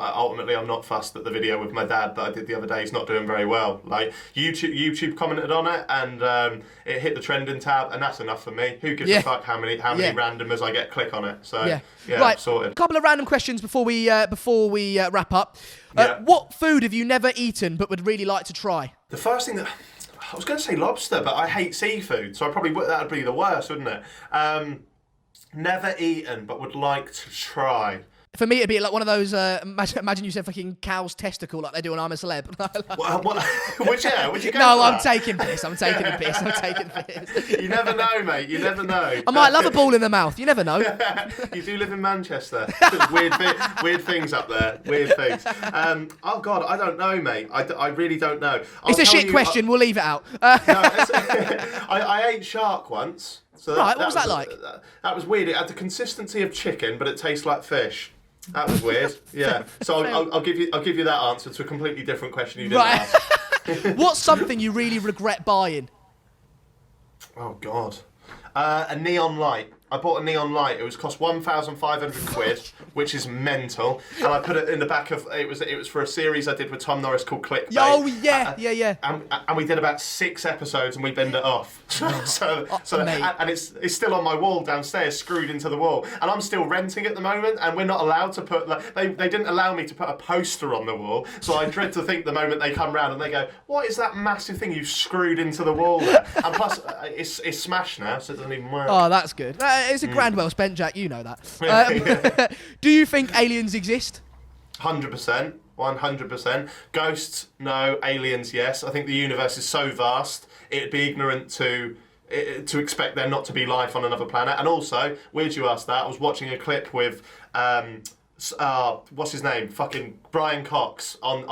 not fussed that the video with my dad that I did the other day is not doing very well. Like YouTube commented on it, and it hit the trending tab, and that's enough for me. Who gives a fuck how many randomers I get click on it? So right, sorted. A couple of random questions before we wrap up. What food have you never eaten but would really like to try? The first thing that I was going to say lobster, but I hate seafood, so that would be the worst, wouldn't it? Never eaten, but would like to try. For me, it'd be like one of those. Imagine you said fucking cow's testicle like they do on I'm a Celeb. Would you go? No, for I'm that? taking piss. I'm taking the piss. You never know, mate. You never know. I might love a ball in the mouth. You never know. You do live in Manchester. Weird things up there. Weird things. Oh God, I don't know, mate. I really don't know. It's a shit question. We'll leave it out. I ate shark once. So what was that like? That was weird. It had the consistency of chicken, but it tastes like fish. That was weird. Yeah. So I'll give you that answer to a completely different question you didn't ask. What's something you really regret buying? Oh God. A neon light. I bought a neon light. It cost 1,500 quid, which is mental. And I put it in the back of it was for a series I did with Tom Norris called Clickbait. Oh yeah. And we did about 6 episodes and we binned it off. And it's still on my wall downstairs, screwed into the wall. And I'm still renting at the moment, and we're not allowed to put they didn't allow me to put a poster on the wall. So I dread to think the moment they come round and they go, "What is that massive thing you've screwed into the wall there?" And plus it's smashed now, so it doesn't even work. Oh, that's good. It's a grand well spent, Jack. You know that. Do you think aliens exist? 100%. 100%. Ghosts, no. Aliens, yes. I think the universe is so vast, it'd be ignorant to expect there not to be life on another planet. And also, weird you asked that, I was watching a clip with... what's his name? Fucking Brian Cox on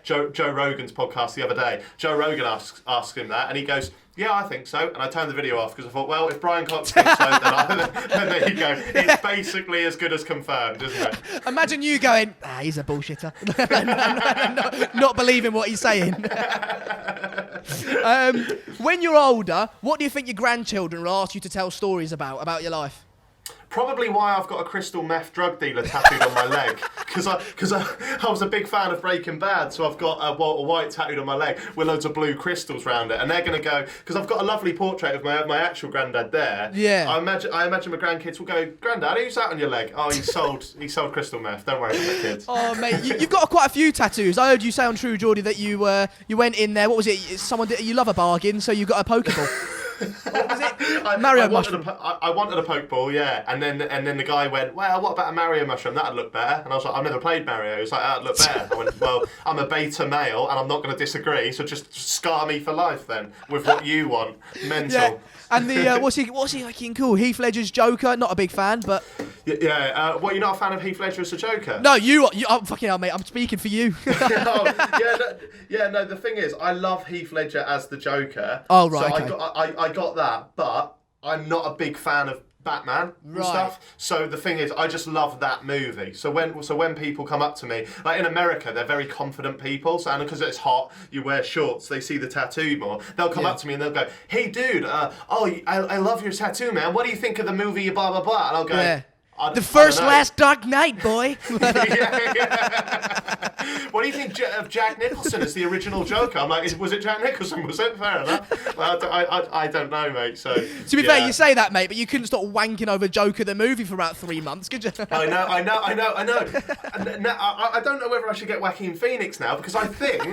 Joe Rogan's podcast the other day. Joe Rogan asked him that, and he goes, "Yeah, I think so." And I turned the video off because I thought, well, if Brian Cox thinks so, then there you go. It's basically as good as confirmed, isn't it? Imagine you going, he's a bullshitter. not believing what he's saying. When you're older, what do you think your grandchildren will ask you to tell stories about your life? Probably why I've got a crystal meth drug dealer tattooed on my leg, because I was a big fan of Breaking Bad, so I've got a white tattooed on my leg with loads of blue crystals around it, and they're going to go, because I've got a lovely portrait of my actual granddad there. Yeah. I imagine my grandkids will go, "Granddad, who's that on your leg?" "Oh, he sold crystal meth. Don't worry about it, kids." Oh mate, you've got quite a few tattoos. I heard you say on True Geordie that you went in there. What was it? Someone you love a bargain, so you got a Pokeball. What was it? I Mario wanted mushroom. I wanted a pokeball, yeah, and then the guy went, well, what about a Mario mushroom? That'd look better. And I was like, I've never played Mario. He was like, that'd look better. I went, well, I'm a beta male, and I'm not going to disagree. So just scar me for life then with what you want. Mental. Yeah. And the what's he fucking called? Heath Ledger's Joker. Not a big fan, but Yeah. What, you're not a fan of Heath Ledger as a Joker? no, you oh, fucking hell, mate. I'm speaking for you. No. The thing is, I love Heath Ledger as the Joker. Oh, right, So okay. I got that, but I'm not a big fan of Batman and Right. stuff. So the thing is, I just love that movie. So when people come up to me, like in America, they're very confident people. So and because it's hot, you wear shorts. They see the tattoo more. They'll come up to me and they'll go, "Hey, dude, I love your tattoo, man. What do you think of the movie? Blah blah blah." And I'll go, Yeah. I The first don't know." last Dark Knight, boy. Yeah. What do you think of Jack Nicholson as the original Joker? I'm like, was it Jack Nicholson? Was it? Fair enough. Well, I don't know, mate. So To be fair, you say that, mate, but you couldn't stop wanking over Joker the movie for about 3 months, could you? I know. And now, I don't know whether I should get Joaquin Phoenix now because I think,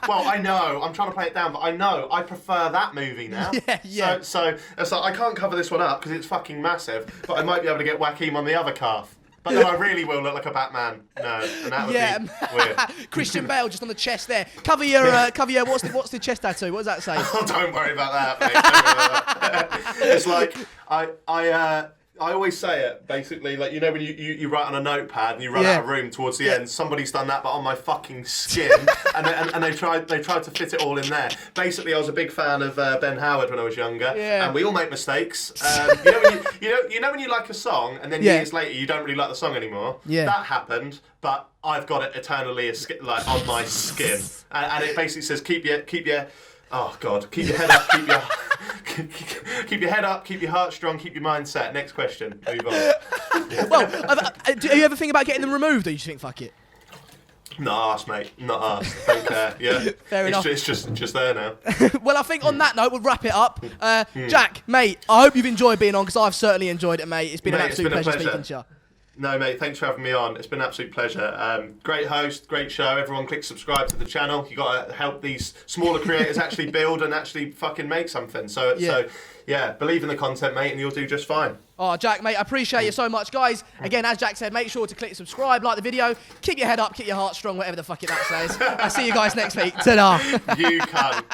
well, I know, I'm trying to play it down, but I know I prefer that movie now. Yeah. So it's like, I can't cover this one up because it's fucking massive, but I might be able to get Joaquin on the other calf. But then I really will look like a Batman. No, and that would be weird. Christian Bale just on the chest there. Cover your what's the chest tattoo? What does that say? Oh, don't worry about that, mate. Don't worry about that. It's like I always say it basically, like, you know, when you write on a notepad and you run out of room towards the end. Somebody's done that, but on my fucking skin, and they tried to fit it all in there. Basically, I was a big fan of Ben Howard when I was younger, and we all make mistakes. You know when you like a song and then years later you don't really like the song anymore. Yeah. That happened, but I've got it eternally like on my skin, and it basically says keep your oh God, keep your head up, keep your head up, keep your heart strong, keep your mind set. Next question, move on. Well, do you ever think about getting them removed, or you just think fuck it? Not asked, mate. Not asked. Don't care. Yeah. Fair enough. It's just there now. Well, I think on that note, we'll wrap it up. Jack, mate, I hope you've enjoyed being on, because I've certainly enjoyed it, mate. It's been an absolute pleasure speaking to you. No, mate, thanks for having me on. It's been an absolute pleasure. Great host, great show. Everyone click subscribe to the channel. You got to help these smaller creators actually build and actually fucking make something. So believe in the content, mate, and you'll do just fine. Oh, Jack, mate, I appreciate you so much. Guys, again, as Jack said, make sure to click subscribe, like the video, keep your head up, keep your heart strong, whatever the fuck that says. I'll see you guys next week. Ta-da. You cunt.